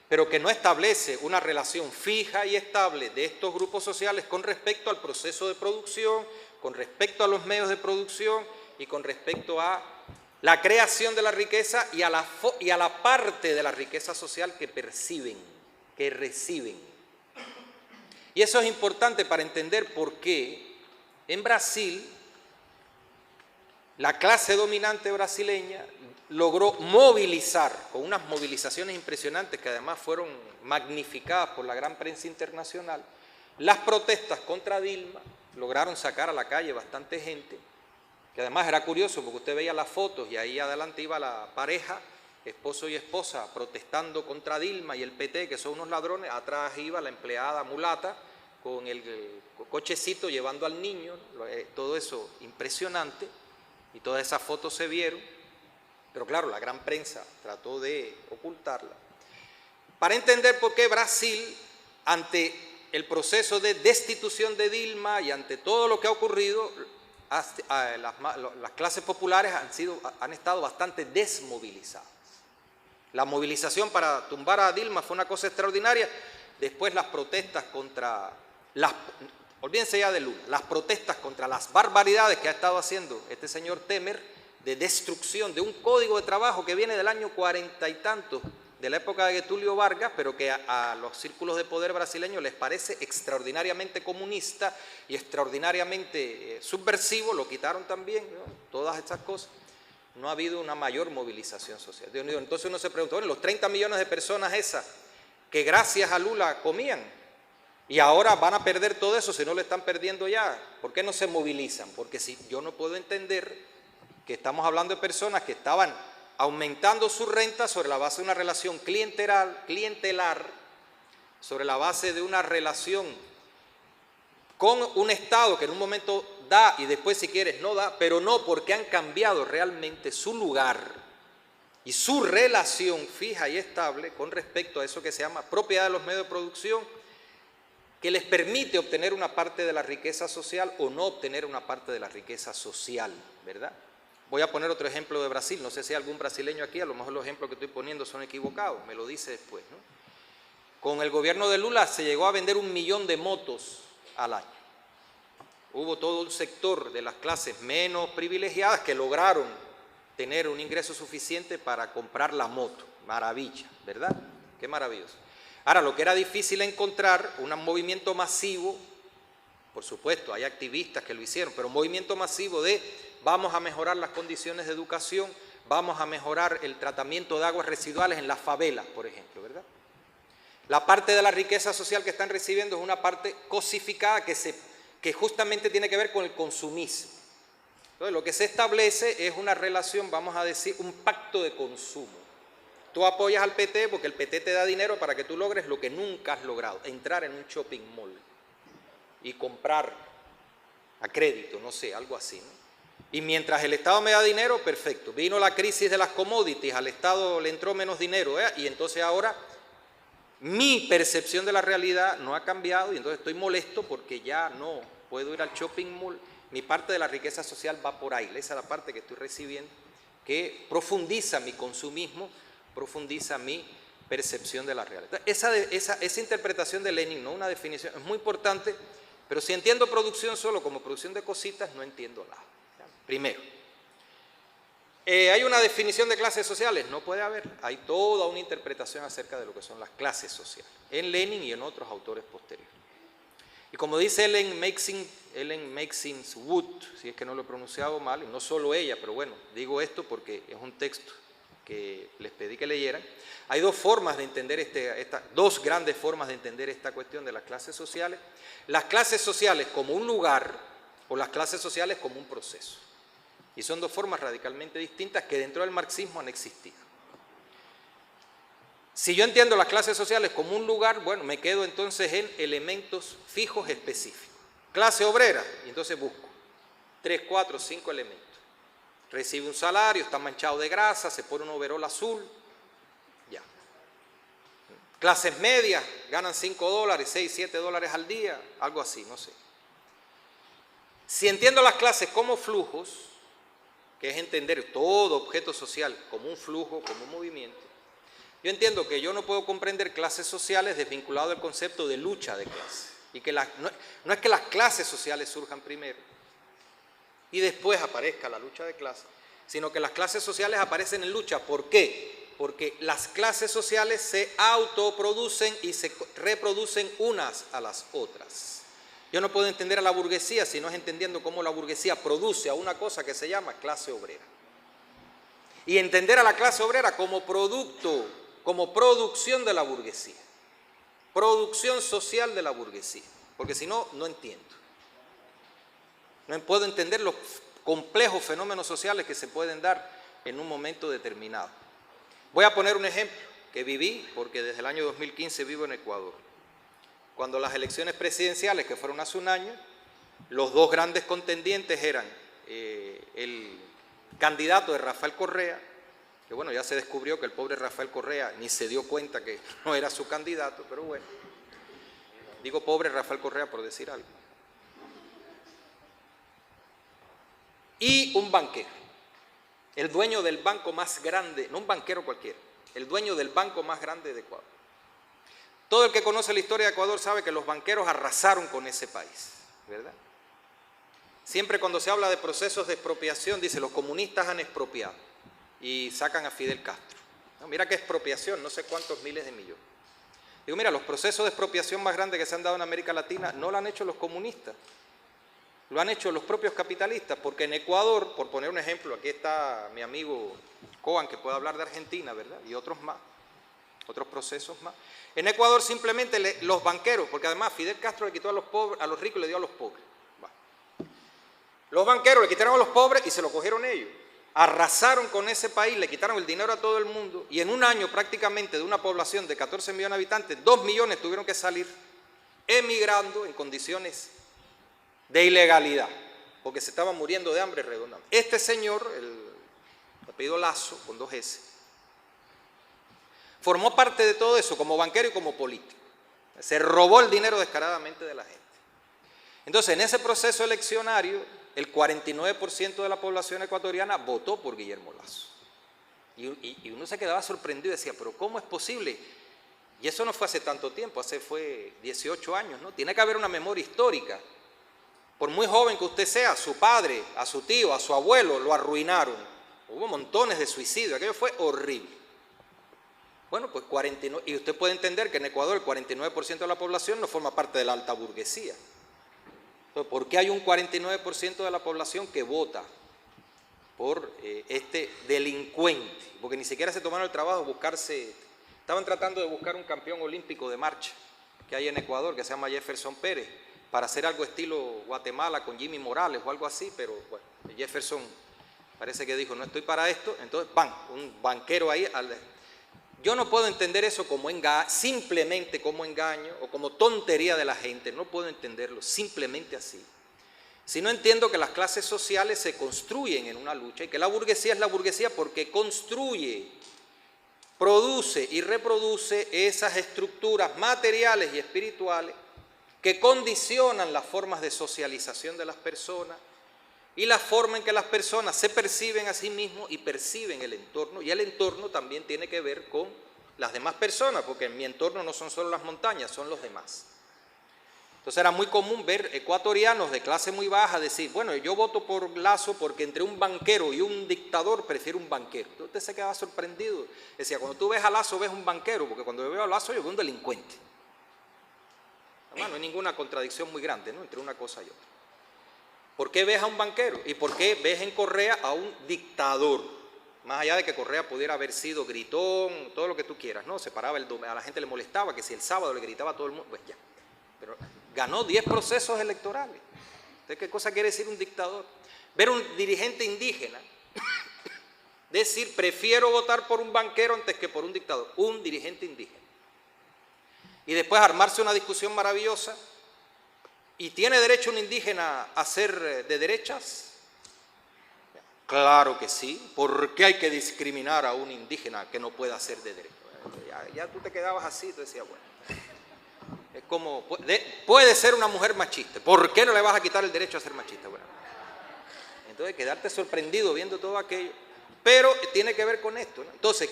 pero que no establece una relación fija y estable de estos grupos sociales con respecto al proceso de producción, con respecto a los medios de producción y con respecto a la creación de la riqueza y a la parte de la riqueza social que perciben, que reciben. Y eso es importante para entender por qué en Brasil la clase dominante brasileña logró movilizar, con unas movilizaciones impresionantes que además fueron magnificadas por la gran prensa internacional, las protestas contra Dilma, lograron sacar a la calle bastante gente, que además era curioso porque usted veía las fotos y ahí adelante iba la pareja, esposo y esposa, protestando contra Dilma y el PT, que son unos ladrones, atrás iba la empleada mulata con el cochecito llevando al niño, todo eso impresionante, y todas esas fotos se vieron, pero claro, la gran prensa trató de ocultarla. Para entender por qué Brasil, ante el proceso de destitución de Dilma y ante todo lo que ha ocurrido, las clases populares han estado bastante desmovilizadas. La movilización para tumbar a Dilma fue una cosa extraordinaria. Después las protestas contra olvídense ya de Lula, las protestas contra las barbaridades que ha estado haciendo este señor Temer de destrucción de un código de trabajo que viene del año 40 y tantos, de la época de Getúlio Vargas, pero que a los círculos de poder brasileños les parece extraordinariamente comunista y extraordinariamente subversivo, lo quitaron también, ¿no? Todas estas cosas. No ha habido una mayor movilización social. Entonces uno se pregunta, bueno, los 30 millones de personas esas que gracias a Lula comían y ahora van a perder todo eso si no lo están perdiendo ya, ¿por qué no se movilizan? Porque si yo no puedo entender que estamos hablando de personas que estaban aumentando su renta sobre la base de una relación clientelar, sobre la base de una relación con un Estado que en un momento da y después si quieres no da, pero no porque han cambiado realmente su lugar y su relación fija y estable con respecto a eso que se llama propiedad de los medios de producción, que les permite obtener una parte de la riqueza social o no obtener una parte de la riqueza social, ¿verdad? Voy a poner otro ejemplo de Brasil, no sé si hay algún brasileño aquí, a lo mejor los ejemplos que estoy poniendo son equivocados, me lo dice después, ¿no? Con el gobierno de Lula se llegó a vender 1 millón de motos al año. Hubo todo un sector de las clases menos privilegiadas que lograron tener un ingreso suficiente para comprar la moto. Maravilla, ¿verdad? Qué maravilloso. Ahora, lo que era difícil encontrar, un movimiento masivo, por supuesto, hay activistas que lo hicieron, pero un movimiento masivo de vamos a mejorar las condiciones de educación, vamos a mejorar el tratamiento de aguas residuales en las favelas, por ejemplo, ¿verdad? La parte de la riqueza social que están recibiendo es una parte cosificada que justamente tiene que ver con el consumismo. Entonces, lo que se establece es una relación, vamos a decir, un pacto de consumo. Tú apoyas al PT porque el PT te da dinero para que tú logres lo que nunca has logrado, entrar en un shopping mall y comprar a crédito, no sé, algo así, ¿no? Y mientras el Estado me da dinero, perfecto. Vino la crisis de las commodities, al Estado le entró menos dinero, y entonces ahora mi percepción de la realidad no ha cambiado y entonces estoy molesto porque ya no puedo ir al shopping mall. Mi parte de la riqueza social va por ahí, esa es la parte que estoy recibiendo, que profundiza mi consumismo, profundiza mi percepción de la realidad. Esa interpretación de Lenin, no una definición, es muy importante, pero si entiendo producción solo como producción de cositas, no entiendo nada. Primero, ¿hay una definición de clases sociales? No puede haber. Hay toda una interpretación acerca de lo que son las clases sociales, en Lenin y en otros autores posteriores. Y como dice Ellen Maxine-Wood, si es que no lo he pronunciado mal, y no solo ella, pero bueno, digo esto porque es un texto que les pedí que leyeran. Hay dos formas de entender dos grandes formas de entender esta cuestión de las clases sociales. Las clases sociales como un lugar o las clases sociales como un proceso. Y son dos formas radicalmente distintas que dentro del marxismo han existido. Si yo entiendo las clases sociales como un lugar, bueno, me quedo entonces en elementos fijos específicos. Clase obrera, y entonces busco 3, 4, 5 elementos. Recibe un salario, está manchado de grasa, se pone un overol azul, ya. Clases medias, ganan $5, 6, 7 dólares al día, algo así, no sé. Si entiendo las clases como flujos, que es entender todo objeto social como un flujo, como un movimiento, yo entiendo que yo no puedo comprender clases sociales desvinculado del concepto de lucha de clases. Y que no es que las clases sociales surjan primero y después aparezca la lucha de clases, sino que las clases sociales aparecen en lucha. ¿Por qué? Porque las clases sociales se autoproducen y se reproducen unas a las otras. Yo no puedo entender a la burguesía si no es entendiendo cómo la burguesía produce a una cosa que se llama clase obrera. Y entender a la clase obrera como producto, como producción de la burguesía. Producción social de la burguesía. Porque si no, no entiendo. No puedo entender los complejos fenómenos sociales que se pueden dar en un momento determinado. Voy a poner un ejemplo que viví, porque desde el año 2015 vivo en Ecuador. Cuando las elecciones presidenciales, que fueron hace un año, los dos grandes contendientes eran el candidato de Rafael Correa, que bueno, ya se descubrió que el pobre Rafael Correa ni se dio cuenta que no era su candidato, pero bueno, digo pobre Rafael Correa por decir algo. Y un banquero, el dueño del banco más grande, no un banquero cualquiera, el dueño del banco más grande de Ecuador. Todo el que conoce la historia de Ecuador sabe que los banqueros arrasaron con ese país, ¿verdad? Siempre cuando se habla de procesos de expropiación, dice los comunistas han expropiado y sacan a Fidel Castro. No, mira qué expropiación, no sé cuántos miles de millones. Digo, mira, los procesos de expropiación más grandes que se han dado en América Latina no lo han hecho los comunistas, lo han hecho los propios capitalistas, porque en Ecuador, por poner un ejemplo, aquí está mi amigo Coan, que puede hablar de Argentina, ¿verdad? Y otros más, otros procesos más. En Ecuador simplemente los banqueros, porque además Fidel Castro le quitó a los pobres, a los ricos y le dio a los pobres. Va. Los banqueros le quitaron a los pobres y se lo cogieron ellos. Arrasaron con ese país, le quitaron el dinero a todo el mundo y en un año prácticamente de una población de 14 millones de habitantes, 2 millones tuvieron que salir emigrando en condiciones de ilegalidad, porque se estaban muriendo de hambre redondamente. Este señor, el apellido Lasso, con 2 S, formó parte de todo eso como banquero y como político. Se robó el dinero descaradamente de la gente. Entonces, en ese proceso eleccionario, el 49% de la población ecuatoriana votó por Guillermo Lasso. Y uno se quedaba sorprendido y decía, pero ¿cómo es posible? Y eso no fue hace tanto tiempo, fue 18 años, ¿no? Tiene que haber una memoria histórica. Por muy joven que usted sea, a su padre, a su tío, a su abuelo, lo arruinaron. Hubo montones de suicidios, aquello fue horrible. Bueno, pues 49, y usted puede entender que en Ecuador el 49% de la población no forma parte de la alta burguesía. Entonces, ¿por qué hay un 49% de la población que vota por este delincuente? Porque ni siquiera se tomaron el trabajo de buscarse, estaban tratando de buscar un campeón olímpico de marcha que hay en Ecuador, que se llama Jefferson Pérez, para hacer algo estilo Guatemala con Jimmy Morales o algo así, pero bueno, Jefferson parece que dijo, no estoy para esto, entonces van, un banquero ahí. Yo no puedo entender eso como simplemente como engaño o como tontería de la gente, no puedo entenderlo simplemente así. Si no entiendo que las clases sociales se construyen en una lucha y que la burguesía es la burguesía porque construye, produce y reproduce esas estructuras materiales y espirituales que condicionan las formas de socialización de las personas y la forma en que las personas se perciben a sí mismos y perciben el entorno, y el entorno también tiene que ver con las demás personas, porque en mi entorno no son solo las montañas, son los demás. Entonces era muy común ver ecuatorianos de clase muy baja decir, bueno, yo voto por Lasso porque entre un banquero y un dictador prefiero un banquero. Entonces usted se quedaba sorprendido. Decía, cuando tú ves a Lasso ves un banquero, porque cuando yo veo a Lasso yo veo un delincuente. Además, no hay ninguna contradicción muy grande, ¿no?, entre una cosa y otra. ¿Por qué ves a un banquero? ¿Y por qué ves en Correa a un dictador? Más allá de que Correa pudiera haber sido gritón, todo lo que tú quieras, ¿no? Se paraba, a la gente le molestaba, que si el sábado le gritaba a todo el mundo, pues ya. Pero ganó 10 procesos electorales. ¿Entonces qué cosa quiere decir un dictador? Ver un dirigente indígena decir, prefiero votar por un banquero antes que por un dictador, un dirigente indígena. Y después armarse una discusión maravillosa. ¿Y tiene derecho un indígena a ser de derechas? Claro que sí. ¿Por qué hay que discriminar a un indígena que no pueda ser de derecha? Ya tú te quedabas así, tú decías, bueno, es como, puede ser una mujer machista, ¿por qué no le vas a quitar el derecho a ser machista? Bueno, entonces quedarte sorprendido viendo todo aquello, pero tiene que ver con esto, ¿no? Entonces,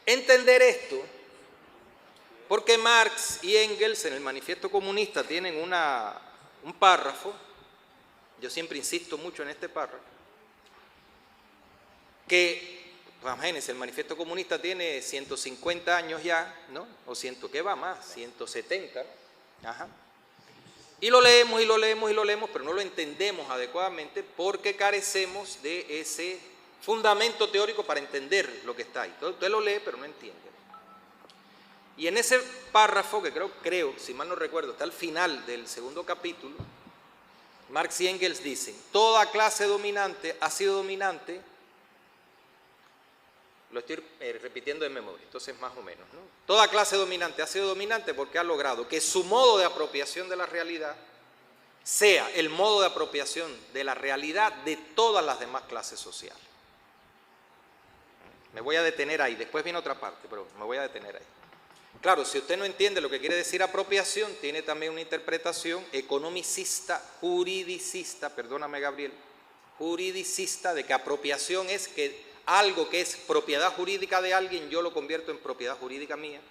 entender esto, porque Marx y Engels en el Manifiesto Comunista tienen un párrafo, yo siempre insisto mucho en este párrafo, que, pues, imagínense, el Manifiesto Comunista tiene 150 años ya, ¿no? O ¿qué va más? 170, ¿no? Ajá. Y lo leemos, y lo leemos, y lo leemos, pero no lo entendemos adecuadamente porque carecemos de ese fundamento teórico para entender lo que está ahí. Entonces, usted lo lee, pero no entiende. Y en ese párrafo, que creo, si mal no recuerdo, está al final del segundo capítulo, Marx y Engels dicen, toda clase dominante ha sido dominante. Lo estoy repitiendo de memoria, entonces más o menos, ¿no? Toda clase dominante ha sido dominante porque ha logrado que su modo de apropiación de la realidad sea el modo de apropiación de la realidad de todas las demás clases sociales. Me voy a detener ahí, después viene otra parte, pero me voy a detener ahí. Claro, si usted no entiende lo que quiere decir apropiación, tiene también una interpretación economicista, juridicista, perdóname Gabriel, juridicista, de que apropiación es que algo que es propiedad jurídica de alguien, yo lo convierto en propiedad jurídica mía,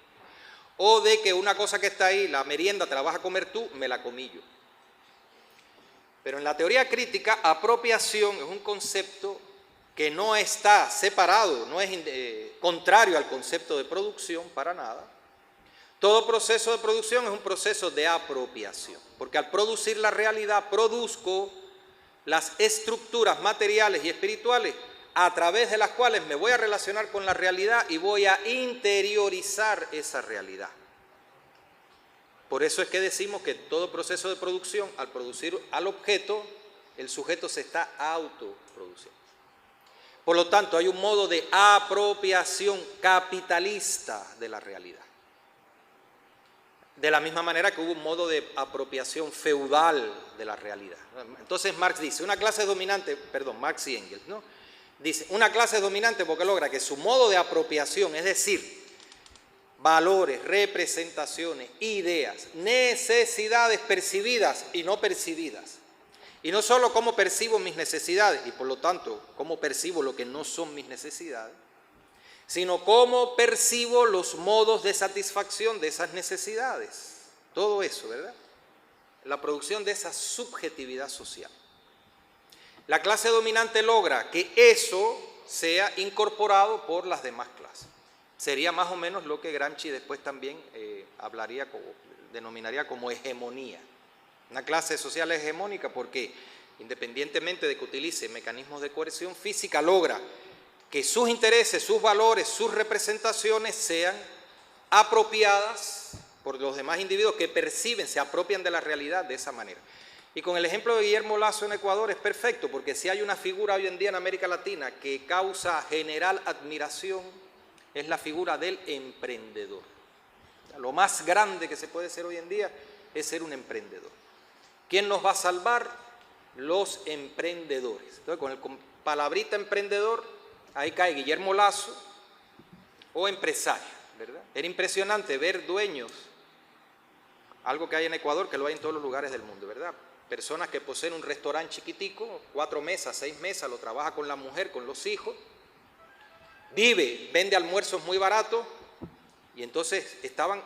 o de que una cosa que está ahí, la merienda te la vas a comer tú, me la comí yo. Pero en la teoría crítica, apropiación es un concepto que no está separado, no es contrario al concepto de producción para nada. Todo proceso de producción es un proceso de apropiación, porque al producir la realidad, produzco las estructuras materiales y espirituales a través de las cuales me voy a relacionar con la realidad y voy a interiorizar esa realidad. Por eso es que decimos que todo proceso de producción, al producir al objeto, el sujeto se está autoproduciendo. Por lo tanto, hay un modo de apropiación capitalista de la realidad. De la misma manera que hubo un modo de apropiación feudal de la realidad. Entonces Marx dice, una clase dominante, perdón, Marx y Engels, ¿no? Dice, una clase dominante porque logra que su modo de apropiación, es decir, valores, representaciones, ideas, necesidades percibidas y no percibidas, y no solo cómo percibo mis necesidades, y por lo tanto, cómo percibo lo que no son mis necesidades, sino cómo percibo los modos de satisfacción de esas necesidades. Todo eso, ¿verdad? La producción de esa subjetividad social. La clase dominante logra que eso sea incorporado por las demás clases. Sería más o menos lo que Gramsci después también denominaría como hegemonía. Una clase social hegemónica porque, independientemente de que utilice mecanismos de coerción física, logra que sus intereses, sus valores, sus representaciones sean apropiadas por los demás individuos que perciben, se apropian de la realidad de esa manera. Y con el ejemplo de Guillermo Lasso en Ecuador es perfecto, porque si hay una figura hoy en día en América Latina que causa general admiración, es la figura del emprendedor. Lo más grande que se puede ser hoy en día es ser un emprendedor. ¿Quién nos va a salvar? Los emprendedores. Entonces, con palabrita emprendedor, ahí cae Guillermo Lasso o empresario, ¿verdad? Era impresionante ver dueños, algo que hay en Ecuador, que lo hay en todos los lugares del mundo, ¿verdad? Personas que poseen un restaurante chiquitico, 4 mesas, 6 mesas, lo trabaja con la mujer, con los hijos, vive, vende almuerzos muy baratos, y entonces estaban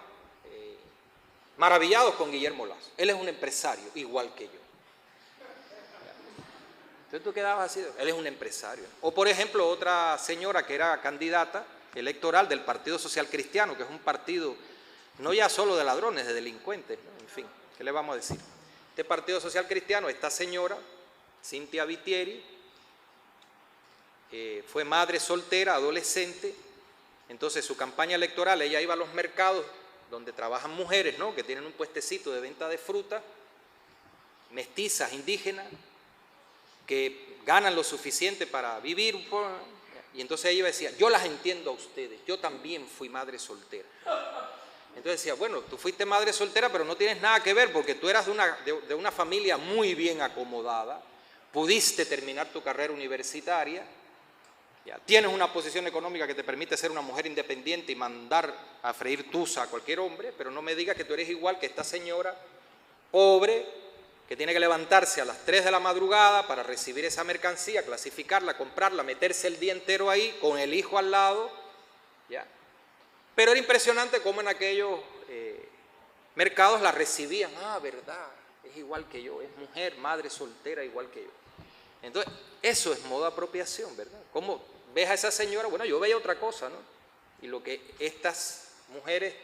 maravillados con Guillermo Lasso. Él es un empresario, igual que yo. Entonces tú quedabas así, él es un empresario. O por ejemplo, otra señora que era candidata electoral del Partido Social Cristiano, que es un partido no ya solo de ladrones, de delincuentes, ¿no? En fin, ¿qué le vamos a decir? Este Partido Social Cristiano, esta señora, Cynthia Bitieri, fue madre soltera, adolescente. Entonces su campaña electoral, ella iba a los mercados donde trabajan mujeres, ¿no?, que tienen un puestecito de venta de fruta, mestizas, indígenas, que ganan lo suficiente para vivir un poco, y entonces ella decía, yo las entiendo a ustedes, yo también fui madre soltera. Entonces decía, bueno, tú fuiste madre soltera, pero no tienes nada que ver, porque tú eras de una familia muy bien acomodada, pudiste terminar tu carrera universitaria, ya, tienes una posición económica que te permite ser una mujer independiente y mandar a freír tusa a cualquier hombre, pero no me digas que tú eres igual que esta señora pobre, que tiene que levantarse a las 3 de la madrugada para recibir esa mercancía, clasificarla, comprarla, meterse el día entero ahí con el hijo al lado, ¿ya? Pero era impresionante cómo en aquellos mercados la recibían. Ah, verdad, es igual que yo, es mujer, madre soltera, igual que yo. Entonces, eso es modo de apropiación, ¿verdad? ¿Cómo ves a esa señora? Bueno, yo veía otra cosa, ¿no? Y lo que estas mujeres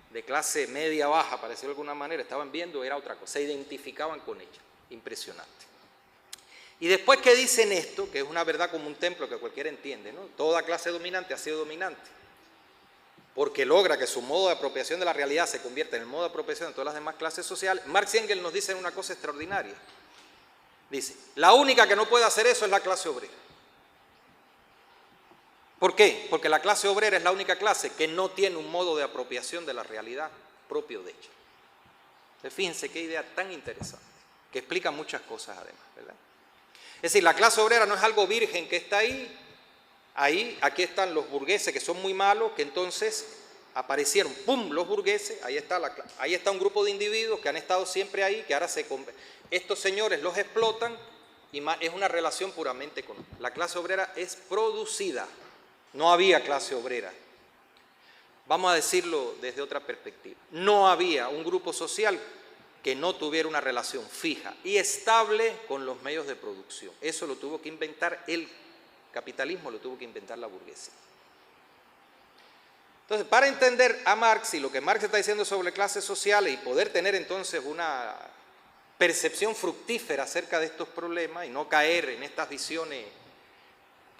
de clase media baja, para decirlo de alguna manera, estaban viendo era otra cosa, se identificaban con ella. Impresionante. Y después que dicen esto, que es una verdad como un templo que cualquiera entiende, ¿no? Toda clase dominante ha sido dominante, porque logra que su modo de apropiación de la realidad se convierta en el modo de apropiación de todas las demás clases sociales. Marx y Engels nos dicen una cosa extraordinaria. Dice, la única que no puede hacer eso es la clase obrera. ¿Por qué? Porque la clase obrera es la única clase que no tiene un modo de apropiación de la realidad propio de ella. Entonces, fíjense qué idea tan interesante, que explica muchas cosas además, ¿verdad? Es decir, la clase obrera no es algo virgen que está ahí, aquí están los burgueses que son muy malos, que entonces aparecieron, ¡pum!, los burgueses, ahí está un grupo de individuos que han estado siempre ahí, que ahora estos señores los explotan y es una relación puramente económica. La clase obrera es producida, no había clase obrera. Vamos a decirlo desde otra perspectiva, no había un grupo social que no tuviera una relación fija y estable con los medios de producción. Eso lo tuvo que inventar el capitalismo, lo tuvo que inventar la burguesía. Entonces, para entender a Marx y lo que Marx está diciendo sobre clases sociales y poder tener entonces una percepción fructífera acerca de estos problemas y no caer en estas visiones,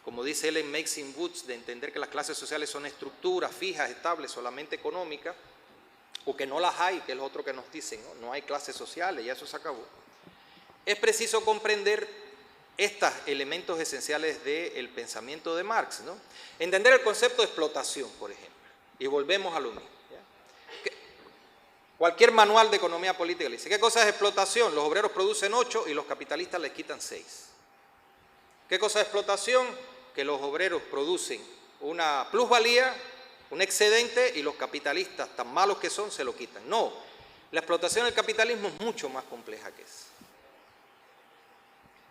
como dice él en Maxim Woods, de entender que las clases sociales son estructuras fijas, estables, solamente económicas, o que no las hay, que es lo otro que nos dicen, no hay clases sociales, ya eso se acabó. Es preciso comprender estos elementos esenciales del pensamiento de Marx, ¿no? Entender el concepto de explotación, por ejemplo, y volvemos a lo mismo. Cualquier manual de economía política le dice, ¿qué cosa es explotación? Los obreros producen 8 y los capitalistas les quitan 6. ¿Qué cosa es explotación? Que los obreros producen una plusvalía, un excedente, y los capitalistas, tan malos que son, se lo quitan. No, la explotación del capitalismo es mucho más compleja que eso.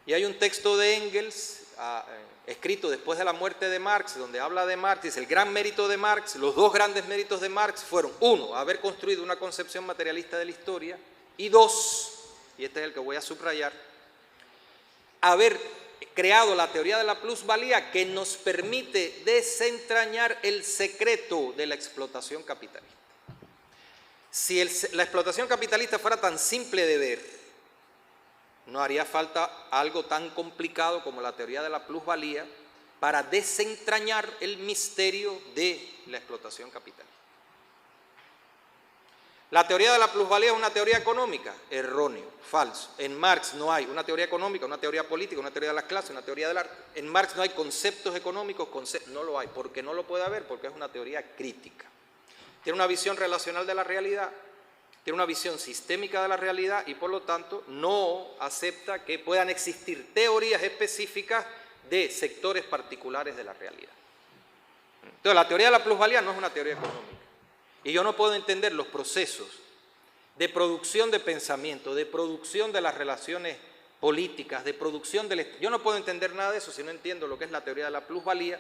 Y hay un texto de Engels, escrito después de la muerte de Marx, donde habla de Marx, dice, el gran mérito de Marx, los dos grandes méritos de Marx fueron, uno, haber construido una concepción materialista de la historia, y dos, y este es el que voy a subrayar, haber creado la teoría de la plusvalía que nos permite desentrañar el secreto de la explotación capitalista. Si la explotación capitalista fuera tan simple de ver, no haría falta algo tan complicado como la teoría de la plusvalía para desentrañar el misterio de la explotación capitalista. La teoría de la plusvalía es una teoría económica, erróneo, falso. En Marx no hay una teoría económica, una teoría política, una teoría de las clases, una teoría del arte. En Marx no hay conceptos económicos, no lo hay. ¿Por qué no lo puede haber? Porque es una teoría crítica. Tiene una visión relacional de la realidad, tiene una visión sistémica de la realidad y por lo tanto no acepta que puedan existir teorías específicas de sectores particulares de la realidad. Entonces la teoría de la plusvalía no es una teoría económica y yo no puedo entender los procesos de producción de pensamiento, de producción de las relaciones políticas, de producción del... Yo no puedo entender nada de eso si no entiendo lo que es la teoría de la plusvalía,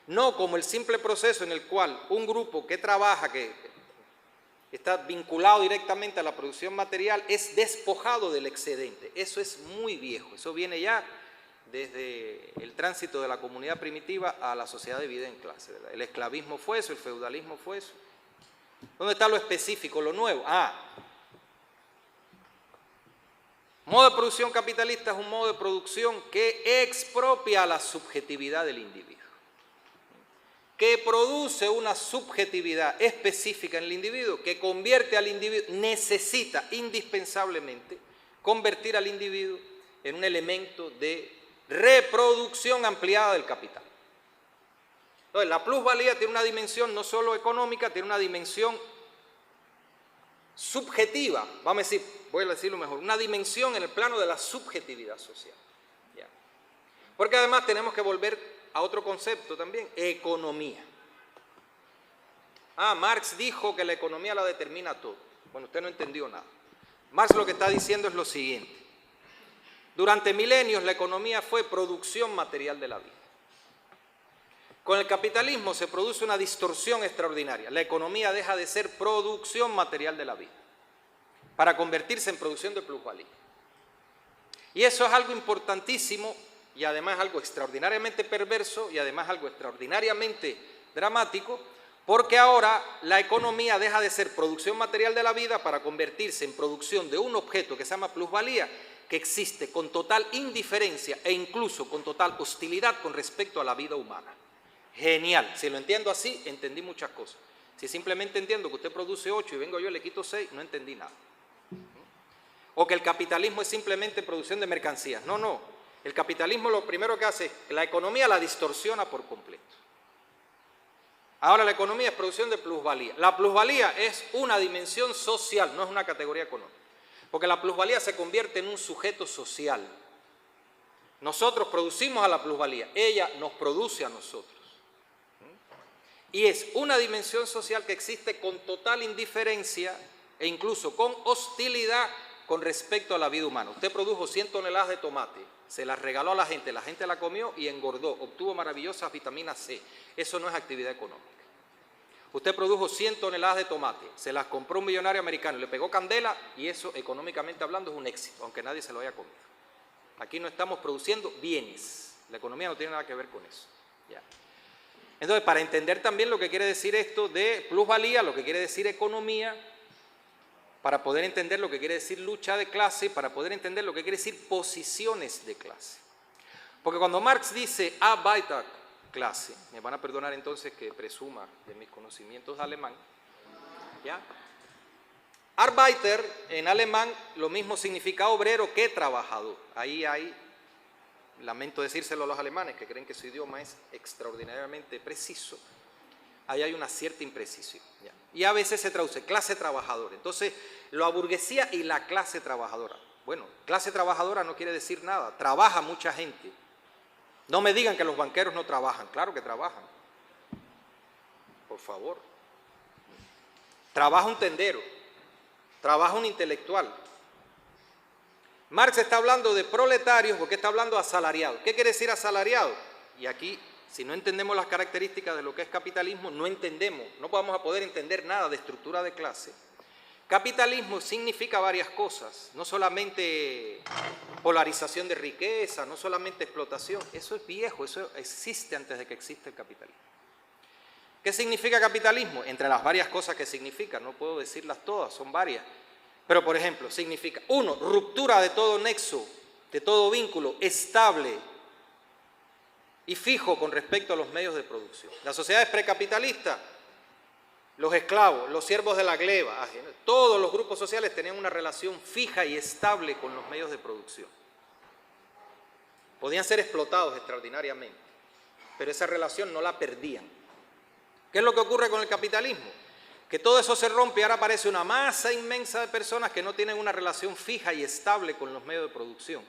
no como el simple proceso en el cual un grupo que trabaja, que está vinculado directamente a la producción material, es despojado del excedente. Eso es muy viejo, eso viene ya desde el tránsito de la comunidad primitiva a la sociedad dividida en clases, ¿verdad? El esclavismo fue eso, el feudalismo fue eso. ¿Dónde está lo específico, lo nuevo? Modo de producción capitalista es un modo de producción que expropia la subjetividad del individuo, que produce una subjetividad específica en el individuo, que convierte al individuo, necesita indispensablemente convertir al individuo en un elemento de reproducción ampliada del capital. Entonces, la plusvalía tiene una dimensión no solo económica, tiene una dimensión subjetiva, vamos a decir, voy a decirlo mejor, una dimensión en el plano de la subjetividad social. ¿Ya? Porque además tenemos que volver a otro concepto también, economía. Marx dijo que la economía la determina todo. Bueno, usted no entendió nada. Marx lo que está diciendo es lo siguiente. Durante milenios la economía fue producción material de la vida. Con el capitalismo se produce una distorsión extraordinaria. La economía deja de ser producción material de la vida para convertirse en producción de plusvalía. Y eso es algo importantísimo y además algo extraordinariamente perverso y además algo extraordinariamente dramático, porque ahora la economía deja de ser producción material de la vida para convertirse en producción de un objeto que se llama plusvalía, que existe con total indiferencia e incluso con total hostilidad con respecto a la vida humana. Genial, si lo entiendo así, entendí muchas cosas. Si simplemente entiendo que usted produce 8 y vengo yo y le quito 6, no entendí nada. O que el capitalismo es simplemente producción de mercancías. No, no. El capitalismo lo primero que hace es que la economía la distorsiona por completo. Ahora la economía es producción de plusvalía. La plusvalía es una dimensión social, no es una categoría económica. Porque la plusvalía se convierte en un sujeto social. Nosotros producimos a la plusvalía, ella nos produce a nosotros. Y es una dimensión social que existe con total indiferencia e incluso con hostilidad con respecto a la vida humana. Usted produjo 100 toneladas de tomate, se las regaló a la gente la comió y engordó, obtuvo maravillosas vitaminas C. Eso no es actividad económica. Usted produjo 100 toneladas de tomate, se las compró un millonario americano, le pegó candela y eso económicamente hablando es un éxito, aunque nadie se lo haya comido. Aquí no estamos produciendo bienes, la economía no tiene nada que ver con eso. ¿Ya? Entonces, para entender también lo que quiere decir esto de plusvalía, lo que quiere decir economía, para poder entender lo que quiere decir lucha de clase, para poder entender lo que quiere decir posiciones de clase. Porque cuando Marx dice Arbeiterklasse, me van a perdonar entonces que presuma de mis conocimientos de alemán, ¿ya? Arbeiter en alemán lo mismo significa obrero que trabajador. Ahí hay, lamento decírselo a los alemanes que creen que su idioma es extraordinariamente preciso, ahí hay una cierta imprecisión. ¿Ya? Y a veces se traduce clase trabajadora. Entonces, la burguesía y la clase trabajadora. Bueno, clase trabajadora no quiere decir nada, trabaja mucha gente. No me digan que los banqueros no trabajan, claro que trabajan. Por favor. Trabaja un tendero, trabaja un intelectual. Marx está hablando de proletarios porque está hablando de asalariados. ¿Qué quiere decir asalariado? Y aquí, si no entendemos las características de lo que es capitalismo, no entendemos, no vamos a poder entender nada de estructura de clase. Capitalismo significa varias cosas, no solamente polarización de riqueza, no solamente explotación, eso es viejo, eso existe antes de que exista el capitalismo. ¿Qué significa capitalismo? Entre las varias cosas que significa, no puedo decirlas todas, son varias, pero por ejemplo, significa, 1, ruptura de todo nexo, de todo vínculo estable y fijo con respecto a los medios de producción. Las sociedades precapitalistas, los esclavos, los siervos de la gleba, todos los grupos sociales tenían una relación fija y estable con los medios de producción. Podían ser explotados extraordinariamente, pero esa relación no la perdían. ¿Qué es lo que ocurre con el capitalismo? Que todo eso se rompe y ahora aparece una masa inmensa de personas que no tienen una relación fija y estable con los medios de producción.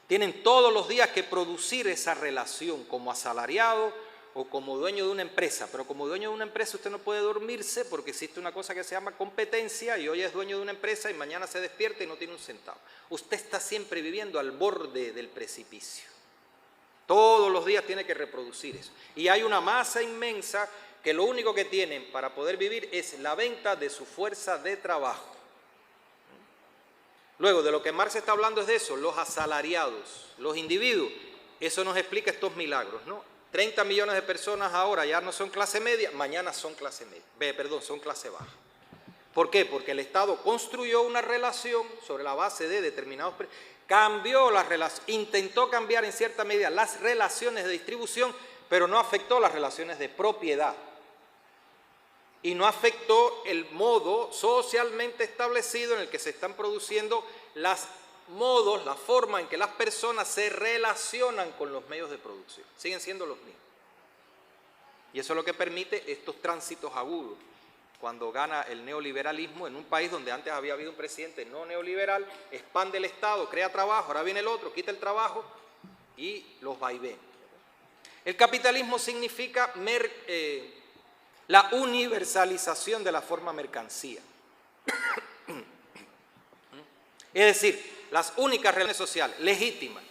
Tienen todos los días que producir esa relación como asalariado o como dueño de una empresa, pero como dueño de una empresa usted no puede dormirse porque existe una cosa que se llama competencia y hoy es dueño de una empresa y mañana se despierta y no tiene un centavo. Usted está siempre viviendo al borde del precipicio. Todos los días tiene que reproducir eso. Y hay una masa inmensa que lo único que tienen para poder vivir es la venta de su fuerza de trabajo. Luego, de lo que Marx está hablando es de eso, los asalariados, los individuos. Eso nos explica estos milagros, ¿no? 30 millones de personas ahora ya no son clase media, mañana son clase media, son clase baja. ¿Por qué? Porque el Estado construyó una relación sobre la base de determinados... intentó cambiar en cierta medida las relaciones de distribución, pero no afectó las relaciones de propiedad. Y no afectó el modo socialmente establecido en el que se están produciendo la forma en que las personas se relacionan con los medios de producción. Siguen siendo los mismos. Y eso es lo que permite estos tránsitos agudos. Cuando gana el neoliberalismo en un país donde antes había habido un presidente no neoliberal, expande el Estado, crea trabajo, ahora viene el otro, quita el trabajo y los vaivenes. El capitalismo significa la universalización de la forma mercancía. Es decir, las únicas relaciones sociales legítimas,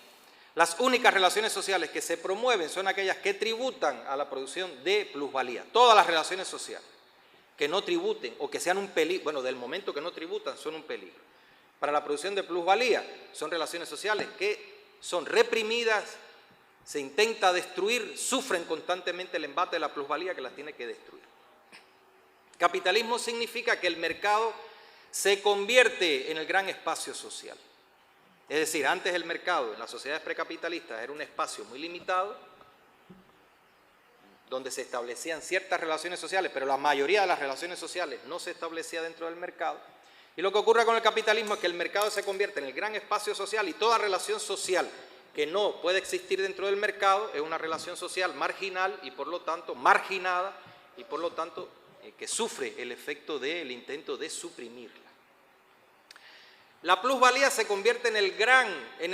las únicas relaciones sociales que se promueven son aquellas que tributan a la producción de plusvalía. Todas las relaciones sociales que no tributen o que sean un peligro, bueno, del momento que no tributan son un peligro. Para la producción de plusvalía son relaciones sociales que son reprimidas, se intenta destruir, sufren constantemente el embate de la plusvalía que las tiene que destruir. Capitalismo significa que el mercado se convierte en el gran espacio social. Es decir, antes el mercado en las sociedades precapitalistas era un espacio muy limitado, donde se establecían ciertas relaciones sociales, pero la mayoría de las relaciones sociales no se establecía dentro del mercado. Y lo que ocurre con el capitalismo es que el mercado se convierte en el gran espacio social y toda relación social que no puede existir dentro del mercado es una relación social marginal y por lo tanto marginada y por lo tanto que sufre el efecto del intento de suprimirla. La plusvalía se convierte en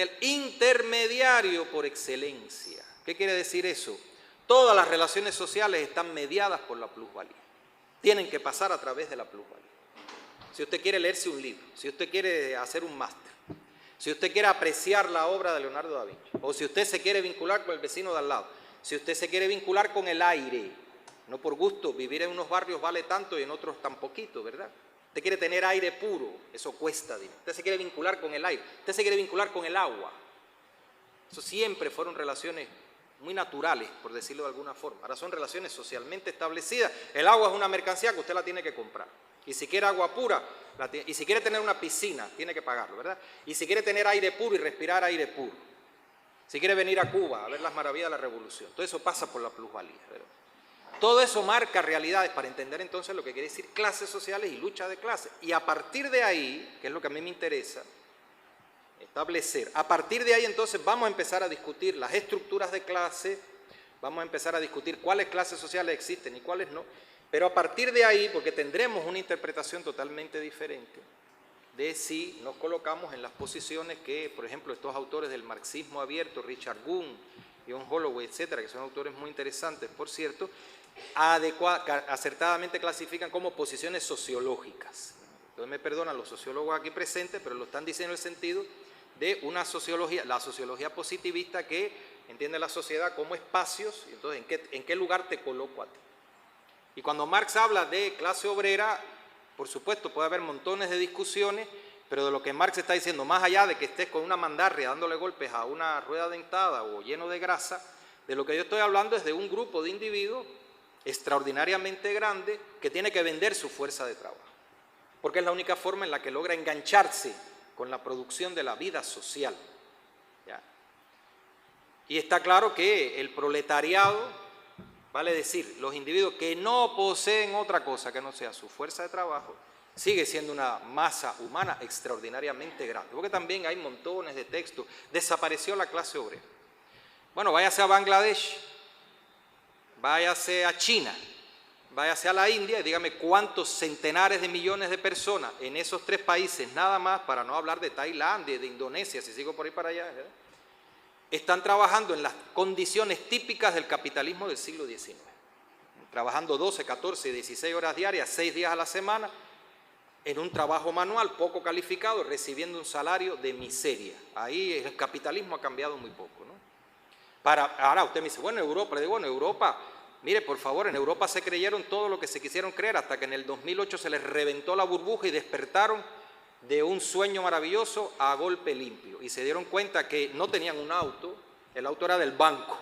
el intermediario por excelencia. ¿Qué quiere decir eso? Todas las relaciones sociales están mediadas por la plusvalía. Tienen que pasar a través de la plusvalía. Si usted quiere leerse un libro, si usted quiere hacer un máster, si usted quiere apreciar la obra de Leonardo da Vinci, o si usted se quiere vincular con el vecino de al lado, si usted se quiere vincular con el aire, no por gusto, vivir en unos barrios vale tanto y en otros tan poquito, ¿verdad? Usted quiere tener aire puro, eso cuesta dinero. Usted se quiere vincular con el aire, usted se quiere vincular con el agua. Eso siempre fueron relaciones muy naturales, por decirlo de alguna forma. Ahora son relaciones socialmente establecidas. El agua es una mercancía que usted la tiene que comprar. Y si quiere agua pura, y si quiere tener una piscina, tiene que pagarlo, ¿verdad? Y si quiere tener aire puro y respirar aire puro. Si quiere venir a Cuba a ver las maravillas de la revolución. Todo eso pasa por la plusvalía, ¿verdad? Todo eso marca realidades para entender entonces lo que quiere decir clases sociales y lucha de clases. Y a partir de ahí, que es lo que a mí me interesa establecer, a partir de ahí entonces vamos a empezar a discutir las estructuras de clase, vamos a empezar a discutir cuáles clases sociales existen y cuáles no, pero a partir de ahí, porque tendremos una interpretación totalmente diferente de si nos colocamos en las posiciones que, por ejemplo, estos autores del marxismo abierto, Richard Gunn, John Holloway, etcétera, que son autores muy interesantes, por cierto, acertadamente clasifican como posiciones sociológicas. Entonces me perdonan los sociólogos aquí presentes, pero lo están diciendo en el sentido de una sociología, la sociología positivista que entiende la sociedad como espacios, y entonces ¿en qué lugar te coloco a ti? Y cuando Marx habla de clase obrera, por supuesto puede haber montones de discusiones, pero de lo que Marx está diciendo, más allá de que estés con una mandarria dándole golpes a una rueda dentada o lleno de grasa, de lo que yo estoy hablando es de un grupo de individuos extraordinariamente grande que tiene que vender su fuerza de trabajo, porque es la única forma en la que logra engancharse con la producción de la vida social. ¿Ya? Y está claro que el proletariado, vale decir, los individuos que no poseen otra cosa que no sea su fuerza de trabajo, sigue siendo una masa humana extraordinariamente grande, porque también hay montones de textos. Desapareció la clase obrera. Bueno, váyase a Bangladesh, váyase a China, váyase a la India y dígame cuántos centenares de millones de personas en esos tres países, nada más, para no hablar de Tailandia, de Indonesia, si sigo por ahí para allá, ¿verdad?, están trabajando en las condiciones típicas del capitalismo del siglo XIX. Trabajando 12, 14, 16 horas diarias, 6 días a la semana, en un trabajo manual poco calificado, recibiendo un salario de miseria. Ahí el capitalismo ha cambiado muy poco, ¿no? Ahora usted me dice, bueno, Europa, le digo, bueno, Europa, mire, por favor, en Europa se creyeron todo lo que se quisieron creer hasta que en el 2008 se les reventó la burbuja y despertaron de un sueño maravilloso a golpe limpio. Y se dieron cuenta que no tenían un auto, el auto era del banco,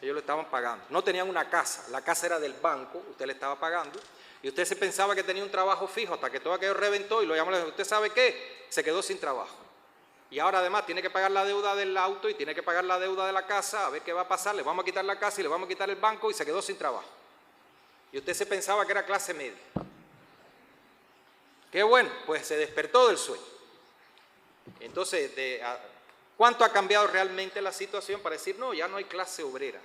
ellos lo estaban pagando. No tenían una casa, la casa era del banco, usted le estaba pagando. Y usted se pensaba que tenía un trabajo fijo hasta que todo aquello reventó y lo llamó, ¿usted sabe qué? Se quedó sin trabajo. y ahora además tiene que pagar la deuda del auto y tiene que pagar la deuda de la casa, a ver qué va a pasar, le vamos a quitar la casa y le vamos a quitar el banco y se quedó sin trabajo. Y usted se pensaba que era clase media. Qué bueno, pues se despertó del sueño. Entonces, ¿cuánto ha cambiado realmente la situación para decir, no, ya no hay clase obrera?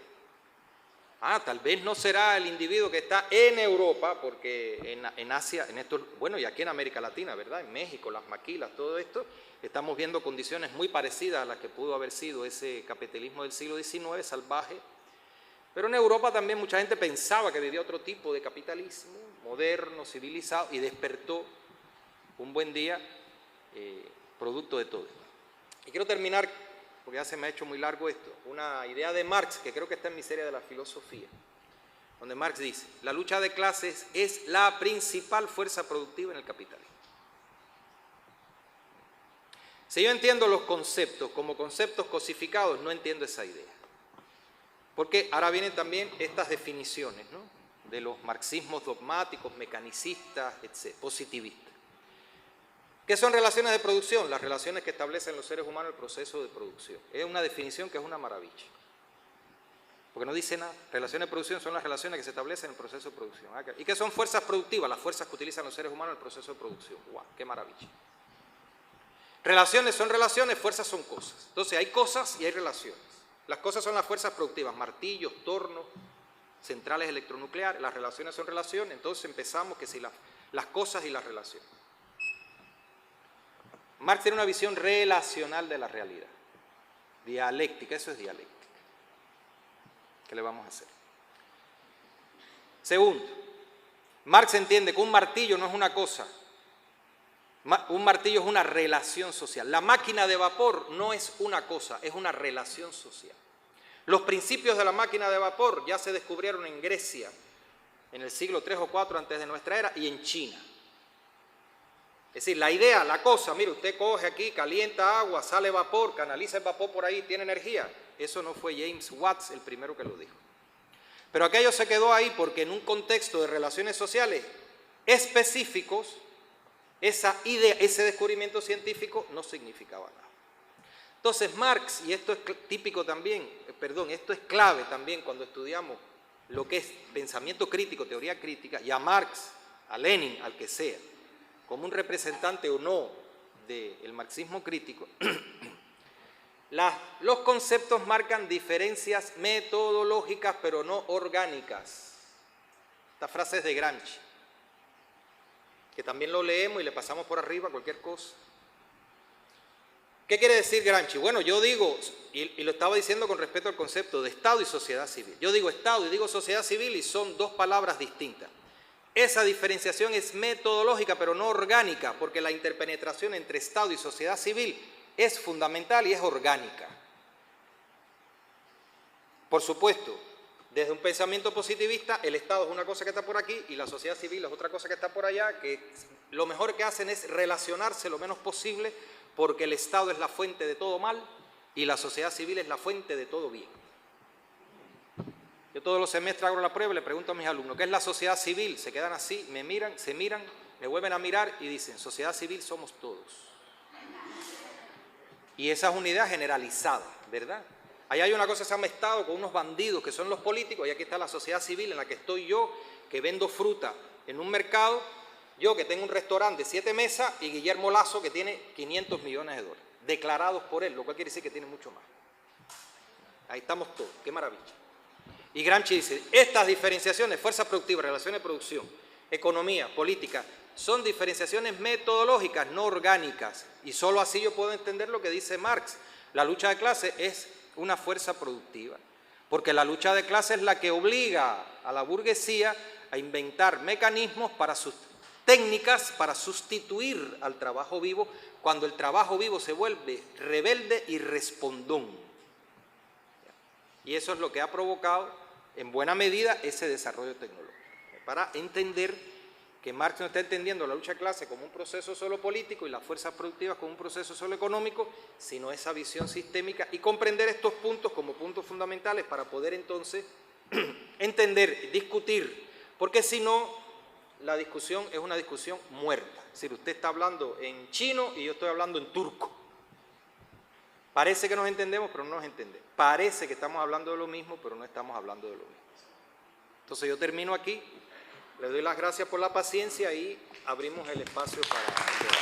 Tal vez no será el individuo que está en Europa, porque en Asia, bueno, y aquí en América Latina, ¿verdad? En México, las maquilas, todo esto, estamos viendo condiciones muy parecidas a las que pudo haber sido ese capitalismo del siglo XIX, salvaje. Pero en Europa también mucha gente pensaba que vivía otro tipo de capitalismo, moderno, civilizado, y despertó un buen día producto de todo esto. Y quiero terminar, porque ya se me ha hecho muy largo esto, una idea de Marx, que creo que está en Miseria de la Filosofía, donde Marx dice, la lucha de clases es la principal fuerza productiva en el capitalismo. Si yo entiendo los conceptos como conceptos cosificados, no entiendo esa idea. Porque ahora vienen también estas definiciones, ¿no?, de los marxismos dogmáticos, mecanicistas, etc., positivistas. ¿Qué son relaciones de producción? Las relaciones que establecen los seres humanos el proceso de producción. Es una definición que es una maravilla. Porque no dice nada. Relaciones de producción son las relaciones que se establecen en el proceso de producción. ¿Y qué son fuerzas productivas? Las fuerzas que utilizan los seres humanos en el proceso de producción. ¡Guau! ¡Qué maravilla! Relaciones son relaciones, fuerzas son cosas. Entonces hay cosas y hay relaciones. Las cosas son las fuerzas productivas, martillos, tornos, centrales electronucleares. Las relaciones son relaciones. Entonces empezamos que si las cosas y las relaciones. Marx tiene una visión relacional de la realidad, dialéctica, eso es dialéctica. ¿Qué le vamos a hacer? Segundo, Marx entiende que un martillo no es una cosa, un martillo es una relación social. La máquina de vapor no es una cosa, es una relación social. Los principios de la máquina de vapor ya se descubrieron en Grecia en el siglo 3 o 4 antes de nuestra era y en China. Es decir, la idea, la cosa, mire, usted coge aquí, calienta agua, sale vapor, canaliza el vapor por ahí, tiene energía. Eso no fue James Watts el primero que lo dijo. Pero aquello se quedó ahí porque en un contexto de relaciones sociales específicos, esa idea, ese descubrimiento científico no significaba nada. Entonces Marx, y esto es típico también, esto es clave también cuando estudiamos lo que es pensamiento crítico, teoría crítica, y a Marx, a Lenin, al que sea, como un representante o no del marxismo crítico, los conceptos marcan diferencias metodológicas pero no orgánicas. Esta frase es de Gramsci, que también lo leemos y le pasamos por arriba cualquier cosa. ¿Qué quiere decir Gramsci? Bueno, yo digo, y lo estaba diciendo con respecto al concepto de Estado y sociedad civil. Yo digo Estado y digo sociedad civil y son dos palabras distintas. Esa diferenciación es metodológica, pero no orgánica, porque la interpenetración entre Estado y sociedad civil es fundamental y es orgánica. Por supuesto, desde un pensamiento positivista, el Estado es una cosa que está por aquí y la sociedad civil es otra cosa que está por allá, que lo mejor que hacen es relacionarse lo menos posible, porque el Estado es la fuente de todo mal y la sociedad civil es la fuente de todo bien. Yo todos los semestres hago la prueba y le pregunto a mis alumnos, ¿qué es la sociedad civil? Se quedan así, me miran, se miran, me vuelven a mirar y dicen, sociedad civil somos todos. Y esa es una idea generalizada, ¿verdad? Ahí hay una cosa que se llama Estado con unos bandidos que son los políticos y aquí está la sociedad civil en la que estoy yo, que vendo fruta en un mercado, yo que tengo un restaurante de 7 mesas y Guillermo Lasso que tiene 500 millones de dólares, declarados por él, lo cual quiere decir que tiene mucho más. Ahí estamos todos, qué maravilla. Y Gramsci dice, estas diferenciaciones, fuerza productiva, relaciones de producción, economía, política, son diferenciaciones metodológicas, no orgánicas. Y solo así yo puedo entender lo que dice Marx. La lucha de clases es una fuerza productiva, porque la lucha de clases es la que obliga a la burguesía a inventar mecanismos para técnicas para sustituir al trabajo vivo cuando el trabajo vivo se vuelve rebelde y respondón. Y eso es lo que ha provocado, en buena medida, ese desarrollo tecnológico. Para entender que Marx no está entendiendo la lucha de clase como un proceso solo político y las fuerzas productivas como un proceso solo económico, sino esa visión sistémica y comprender estos puntos como puntos fundamentales para poder entonces entender, discutir, porque si no, la discusión es una discusión muerta. Es decir, usted está hablando en chino y yo estoy hablando en turco. Parece que nos entendemos, pero no nos entendemos. Parece que estamos hablando de lo mismo, pero no estamos hablando de lo mismo. Entonces yo termino aquí, le doy las gracias por la paciencia y abrimos el espacio para el debate.